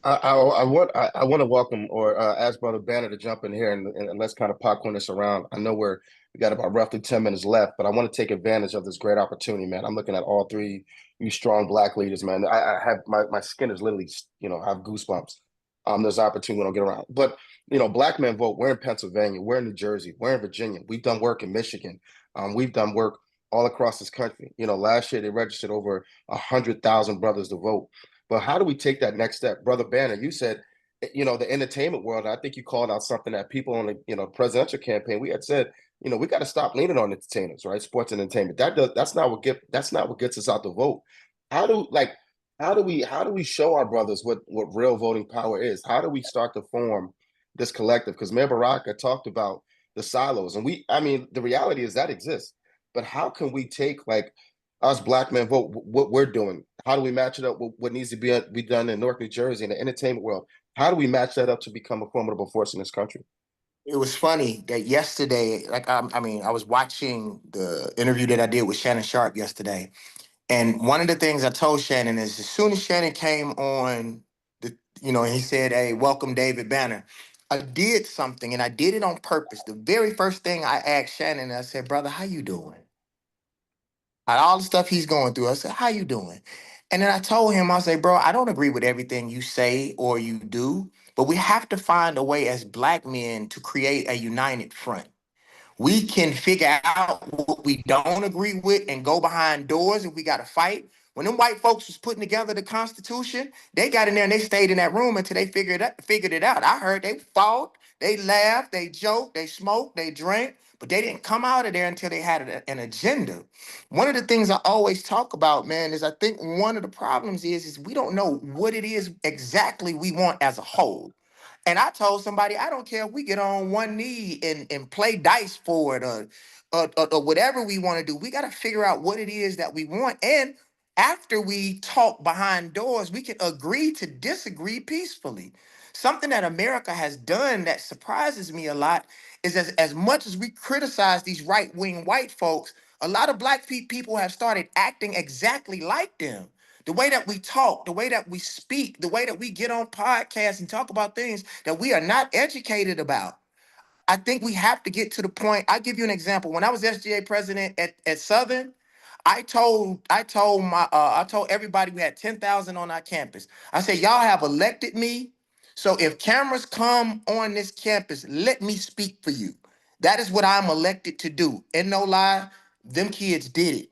I want to welcome or ask Brother Banner to jump in here and let's kind of popcorn this around. I know we got about roughly 10 minutes left, but I want to take advantage of this great opportunity, man. I'm looking at all three you strong Black leaders, man. I have my skin is literally, I have goosebumps. There's opportunity we don't get around. But Black men vote. We're in Pennsylvania, we're in New Jersey, we're in Virginia. We've done work in Michigan. We've done work all across this country. Last year they registered over 100,000 brothers to vote. But how do we take that next step? Brother Banner, you said, the entertainment world, I think you called out something that people on the, presidential campaign, we had said, we got to stop leaning on entertainers, right? Sports and entertainment. That's not what gets us out the vote. How do we show our brothers what real voting power is? How do we start to form this collective? Because Mayor Baraka talked about the silos, and the reality is that exists. But how can we take us Black men vote, what we're doing? How do we match it up with what needs to be done in Newark, New Jersey, in the entertainment world? How do we match that up to become a formidable force in this country? It was funny that yesterday, I was watching the interview that I did with Shannon Sharp yesterday. And one of the things I told Shannon is as soon as Shannon came on, and he said, "Hey, welcome David Banner." I did something, and I did it on purpose. The very first thing I asked Shannon, I said, "Brother, how you doing?" All the stuff he's going through, I said, "How you doing?" And then I told him, I said, "Bro, I don't agree with everything you say or you do, but we have to find a way as Black men to create a united front. We can figure out what we don't agree with and go behind doors if we got to fight. When them white folks was putting together the Constitution, they got in there and they stayed in that room until they figured it out. I heard they fought, they laughed, they joked, they smoked, they drank, but they didn't come out of there until they had an agenda. One of the things I always talk about, man, is I think one of the problems is we don't know what it is exactly we want as a whole. And I told somebody, I don't care if we get on one knee and play dice for it or whatever we want to do. We got to figure out what it is that we want. And after we talk behind doors, we can agree to disagree peacefully. Something that America has done that surprises me a lot is as much as we criticize these right-wing white folks, a lot of Black people have started acting exactly like them. The way that we talk, the way that we speak, the way that we get on podcasts and talk about things that we are not educated about. I think we have to get to the point. I'll give you an example. When I was SGA president at Southern, I told everybody we had 10,000 on our campus. I said, y'all have elected me So if cameras come on this campus, let me speak for you. That is what I'm elected to do. And no lie, them kids did it.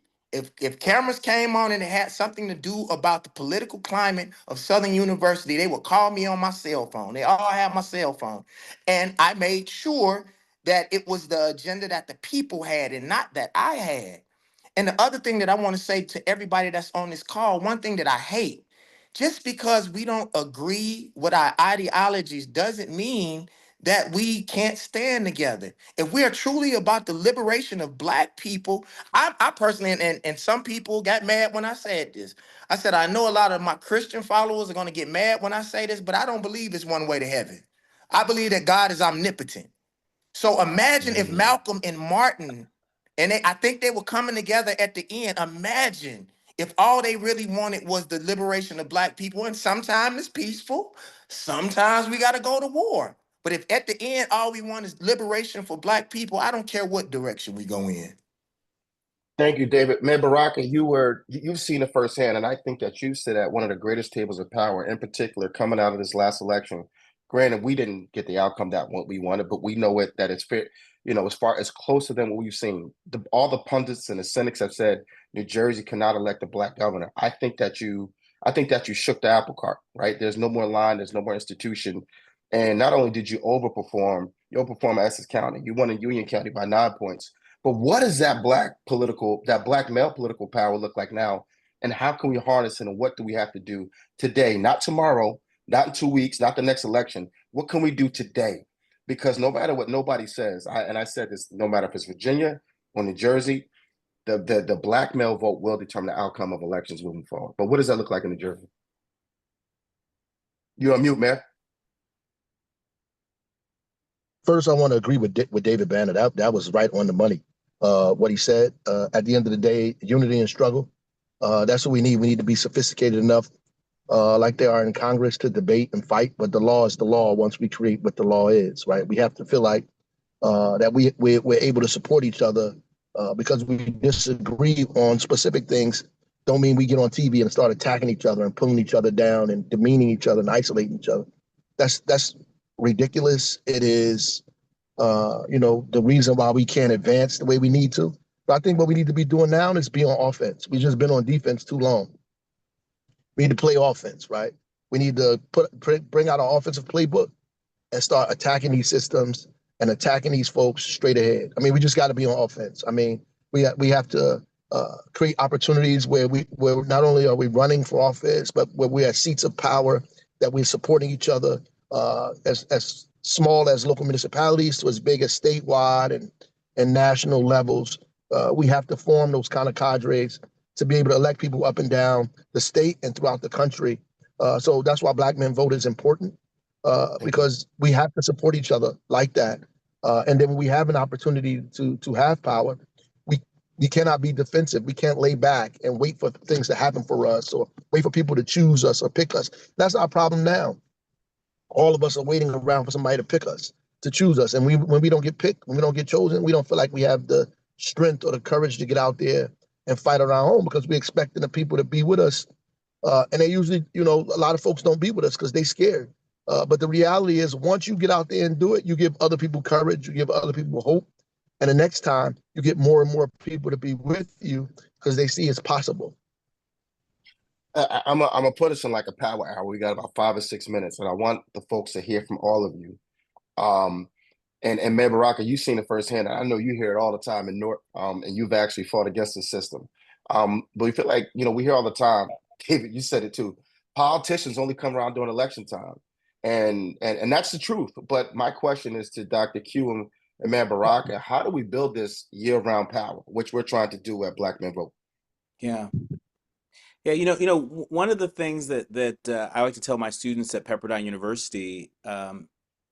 If cameras came on and it had something to do about the political climate of Southern University, they would call me on my cell phone. They all have my cell phone. And I made sure that it was the agenda that the people had and not that I had. And the other thing that I want to say to everybody that's on this call, one thing that I hate, just because we don't agree with our ideologies doesn't mean that we can't stand together. If we are truly about the liberation of Black people, I personally, and some people got mad when I said this. I said, I know a lot of my Christian followers are going to get mad when I say this, but I don't believe it's one way to heaven. I believe that God is omnipotent. So imagine if Malcolm and Martin, and I think they were coming together at the end. Imagine if all they really wanted was the liberation of Black people, and sometimes it's peaceful, sometimes we got to go to war. But if at the end all we want is liberation for Black people, I don't care what direction we go in. Thank you, David. Man, Baraka, you've seen it firsthand, and I think that you sit at one of the greatest tables of power, in particular, coming out of this last election. Granted, we didn't get the outcome that what we wanted, but we know that it's fair, as far as closer than what we've seen. All the pundits and the cynics have said New Jersey cannot elect a Black governor. I think that you shook the apple cart, right? There's no more line, there's no more institution. And not only did you overperform, you overperformed Essex County. You won in Union County by 9 points. But what does that Black male political power look like now? And how can we harness it? And what do we have to do today? Not tomorrow, not in 2 weeks, not the next election. What can we do today? Because no matter what nobody says, I said this, no matter if it's Virginia or New Jersey, the Black male vote will determine the outcome of elections moving forward. But what does that look like in New Jersey? You're on mute, man. First, I want to agree with David Banner. That was right on the money. What he said. At the end of the day, unity and struggle. That's what we need. We need to be sophisticated enough, like they are in Congress, to debate and fight. But the law is the law once we create what the law is, right? We have to feel like that we're able to support each other because we disagree on specific things. Don't mean we get on TV and start attacking each other and pulling each other down and demeaning each other and isolating each other. That's ridiculous. It is, the reason why we can't advance the way we need to. But I think what we need to be doing now is be on offense. We've just been on defense too long. We need to play offense, right? We need to bring out our offensive playbook and start attacking these systems and attacking these folks straight ahead. I mean, we just got to be on offense. I mean, we have to create opportunities where not only are we running for office, but where we're at seats of power, that we're supporting each other as small as local municipalities to as big as statewide and national levels. We have to form those kind of cadres to be able to elect people up and down the state and throughout the country. So that's why Black Men Vote is important, because we have to support each other like that. And then when we have an opportunity to have power, we cannot be defensive. We can't lay back and wait for things to happen for us or wait for people to choose us or pick us. That's our problem now. All of us are waiting around for somebody to pick us, to choose us. And when we don't get picked, when we don't get chosen, we don't feel like we have the strength or the courage to get out there and fight on our own, because we're expecting the people to be with us. And they usually, a lot of folks don't be with us because they're scared. But the reality is, once you get out there and do it, you give other people courage, you give other people hope. And the next time you get more and more people to be with you because they see it's possible. I'm gonna put us in like a power hour. We got about 5 or 6 minutes, and I want the folks to hear from all of you. And man, Baraka, you've seen it firsthand. I know you hear it all the time in Newark, and you've actually fought against the system. But we feel like, we hear all the time, David, you said it too. Politicians only come around during election time. And that's the truth. But my question is to Dr. Q and man, Baraka, how do we build this year-round power, which we're trying to do at Black Men Vote? Yeah. Yeah, one of the things that I like to tell my students at Pepperdine University, the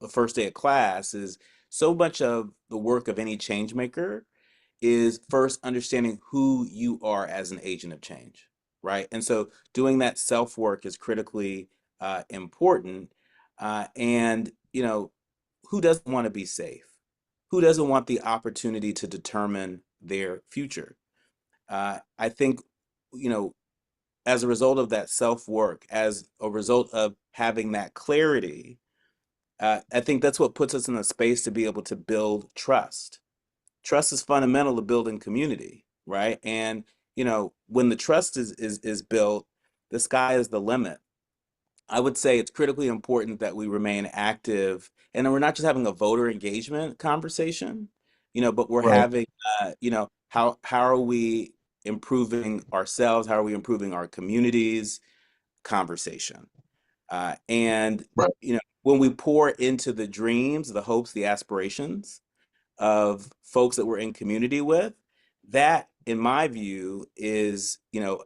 first day of class, is so much of the work of any change maker is first understanding who you are as an agent of change, right? And so doing that self-work is critically important. And who doesn't want to be safe? Who doesn't want the opportunity to determine their future? I think, as a result of that self-work, as a result of having that clarity, I think that's what puts us in a space to be able to build trust. Trust is fundamental to building community, right? And when the trust is built, the sky is the limit. I would say it's critically important that we remain active, and we're not just having a voter engagement conversation, but we're Right. having, how are we improving ourselves? How are we improving our communities? Conversation. And Right. when we pour into the dreams, the hopes, the aspirations of folks that we're in community with, that, in my view, is,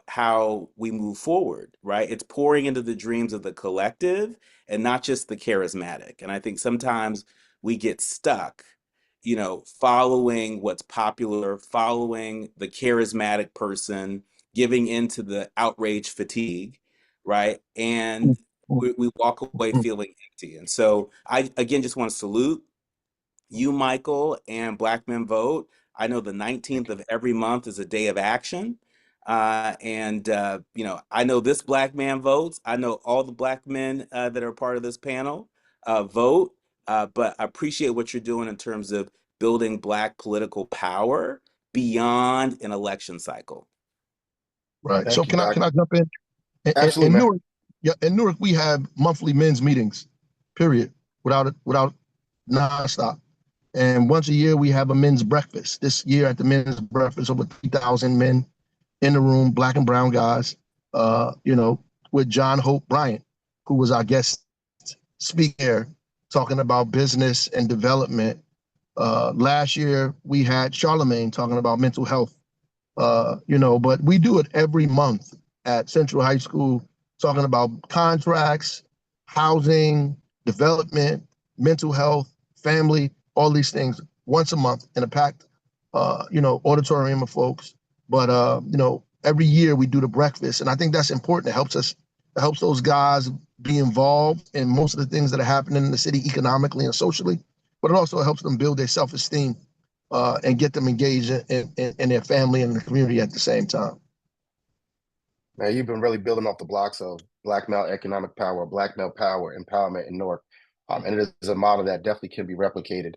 how we move forward, right? It's pouring into the dreams of the collective and not just the charismatic. And I think sometimes we get stuck, following what's popular, following the charismatic person, giving into the outrage fatigue, right? And we walk away feeling empty. And so I, again, just want to salute you, Michael, and Black Men Vote. I know the 19th of every month is a day of action. I know this Black man votes. I know all the Black men that are part of this panel vote. But I appreciate what you're doing in terms of building Black political power beyond an election cycle. Right. Thank So you, can Doc. I jump in? Absolutely, In man. Newark, yeah, in Newark we have monthly men's meetings, period, without nonstop. And once a year we have a men's breakfast. This year at the men's breakfast, over 3,000 men in the room, Black and brown guys, with John Hope Bryant, who was our guest speaker, talking about business and development. Last year we had Charlemagne talking about mental health. But we do it every month at Central High School, talking about contracts, housing, development, mental health, family, all these things once a month in a packed, auditorium of folks. But, every year we do the breakfast. And I think that's important. It helps those guys be involved in most of the things that are happening in the city economically and socially, but it also helps them build their self-esteem and get them engaged in their family and the community at the same time. Man, you've been really building off the blocks of Black male economic power, Black male power, empowerment in Newark. And it is a model that definitely can be replicated.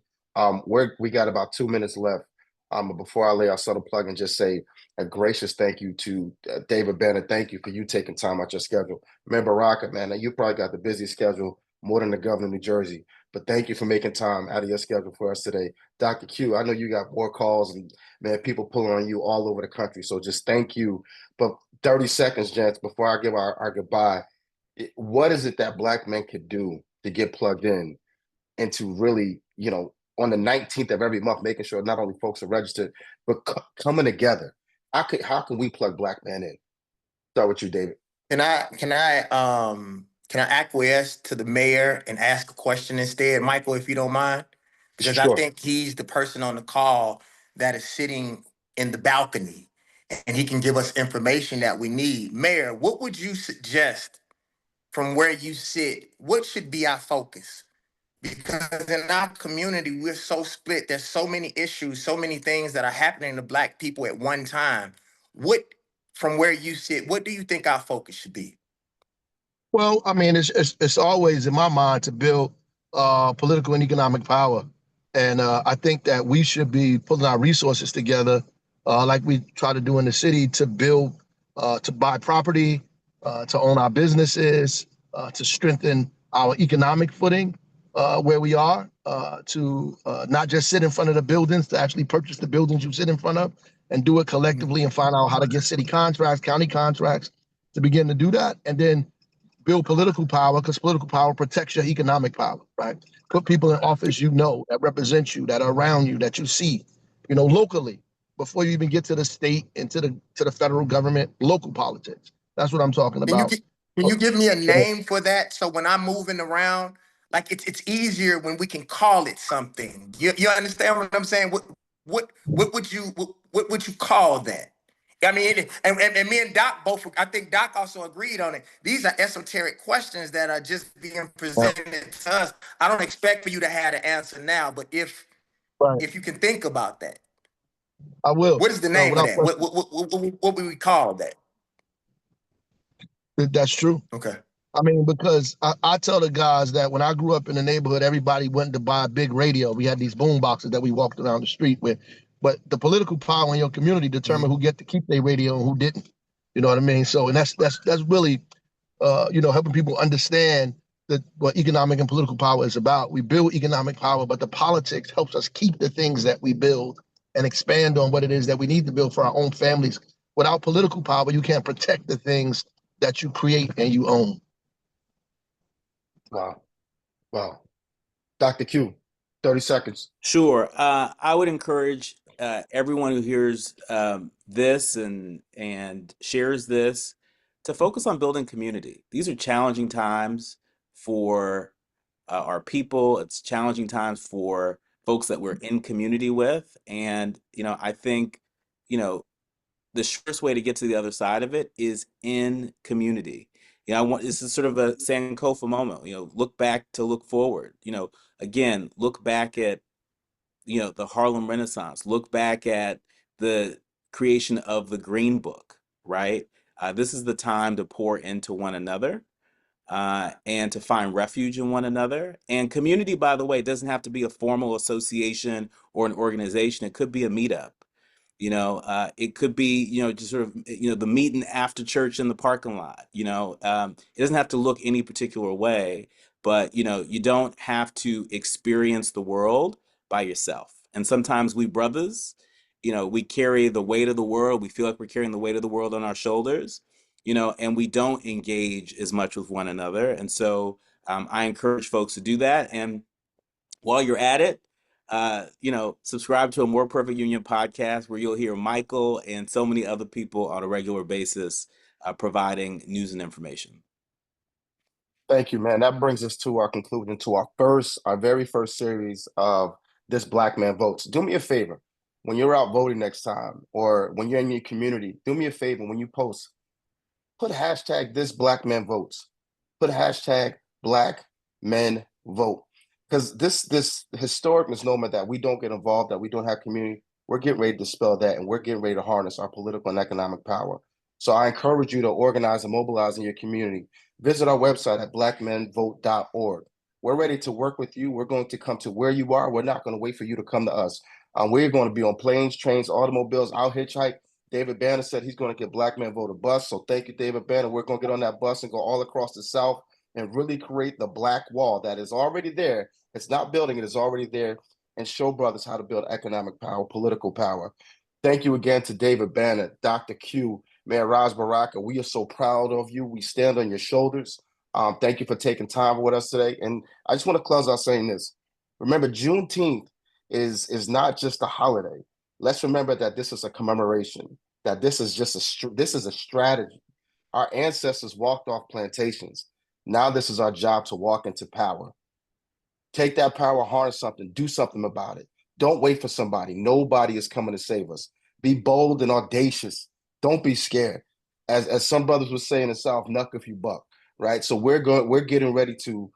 We got about 2 minutes left. But before I lay our subtle plug and just say a gracious thank you to David Bennett. Thank you for you taking time out your schedule. Man, Baraka, man, you probably got the busiest schedule, more than the governor of New Jersey. But thank you for making time out of your schedule for us today. Dr. Q, I know you got more calls and, man, people pulling on you all over the country. So just thank you. But 30 seconds, gents, before I give our goodbye, what is it that Black men could do to get plugged in and to really, on the 19th of every month, making sure not only folks are registered, but coming together? How can we plug Black men in? Start with you, David. Can I acquiesce to the mayor and ask a question instead, Michael, if you don't mind? Because I Sure. think he's the person on the call that is sitting in the balcony and he can give us information that we need. Mayor, what would you suggest from where you sit? What should be our focus? Because in our community, we're so split. There's so many issues, so many things that are happening to Black people at one time. From where you sit, what do you think our focus should be? Well, I mean, it's always in my mind to build political and economic power. And I think that we should be pulling our resources together like we try to do in the city to build, to buy property, to own our businesses, to strengthen our economic footing where we are, to not just sit in front of the buildings, to actually purchase the buildings you sit in front of and do it collectively and find out how to get city contracts, county contracts to begin to do that. And then build political power, because political power protects your economic power, right? Put people in office that represent you, that are around you, that you see, locally, before you even get to the state and to the federal government, local politics. That's what I'm talking about. Can you give me a name for that? So when I'm moving around, like it's easier when we can call it something. You understand what I'm saying? What would you call that? I mean, and me and Doc both, I think Doc also agreed on it. These are esoteric questions that are just being presented to us. I don't expect for you to have the answer now, but if you can think about that. I will. What is the name of Without that? What would we call that? That's true. Okay. I mean, because I tell the guys that when I grew up in the neighborhood, everybody went to buy a big radio. We had these boom boxes that we walked around the street with. But the political power in your community determined who get to keep their radio and who didn't. You know what I mean? So, and that's really, helping people understand that what economic and political power is about. We build economic power, but the politics helps us keep the things that we build and expand on what it is that we need to build for our own families. Without political power, you can't protect the things that you create and you own. Wow. Wow. Dr. Q, 30 seconds. Sure. I would encourage everyone who hears this and shares this to focus on building community. These are challenging times for our people. It's challenging times for folks that we're in community with. And, I think, the surest way to get to the other side of it is in community. This is sort of a Sankofa moment, look back to look forward, again, look back at, the Harlem Renaissance, look back at the creation of the Green Book, right? This is the time to pour into one another and to find refuge in one another. And community, by the way, doesn't have to be a formal association or an organization. It could be a meetup. It could be, just sort of, the meeting after church in the parking lot. It doesn't have to look any particular way, but, you don't have to experience the world by yourself. And sometimes we brothers, we carry the weight of the world. We feel like we're carrying the weight of the world on our shoulders, and we don't engage as much with one another. And so I encourage folks to do that. And while you're at it, subscribe to a More Perfect Union podcast where you'll hear Michael and so many other people on a regular basis providing news and information. Thank you, man. That brings us to our conclusion to our very first series of This Black Man Votes. Do me a favor. When you're out voting next time, or when you're in your community, do me a favor when you post, put hashtag This Black Man Votes. Put hashtag Black Men Vote. Because this historic misnomer that we don't get involved, that we don't have community, we're getting ready to dispel that, and we're getting ready to harness our political and economic power. So I encourage you to organize and mobilize in your community. Visit our website at blackmenvote.org. We're ready to work with you. We're going to come to where you are. We're not going to wait for you to come to us. We're going to be on planes, trains, automobiles. I'll hitchhike. David Banner said he's going to get Black Men Vote a bus. So thank you, David Banner. We're going to get on that bus and go all across the South and really create the black wall that is already there. It's not building, it is already there, and show brothers how to build economic power, political power. Thank you again to David Banner, Dr. Q, Mayor Ras Baraka. We are so proud of you. We stand on your shoulders. Thank you for taking time with us today. And I just want to close out saying this. Remember, Juneteenth is not just a holiday. Let's remember that this is a commemoration, that this is a strategy. Our ancestors walked off plantations. Now this is our job to walk into power. Take that power, harness something, do something about it. Don't wait for somebody. Nobody is coming to save us. Be bold and audacious. Don't be scared. As some brothers would say in the South, knuck if you buck, right? So we're getting ready to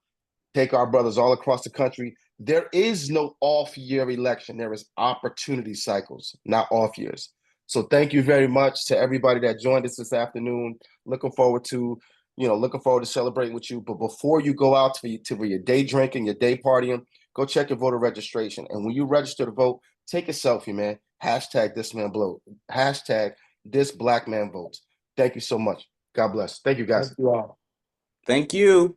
take our brothers all across the country. There is no off-year election. There is opportunity cycles, not off years. So thank you very much to everybody that joined us this afternoon. Looking forward to celebrating with you. But before you go out for your day drinking, your day partying, go check your voter registration. And when you register to vote, take a selfie, man. Hashtag This Man Vote. Hashtag This Black Man Votes. Thank you so much. God bless. Thank you, guys. Thank you all. Thank you.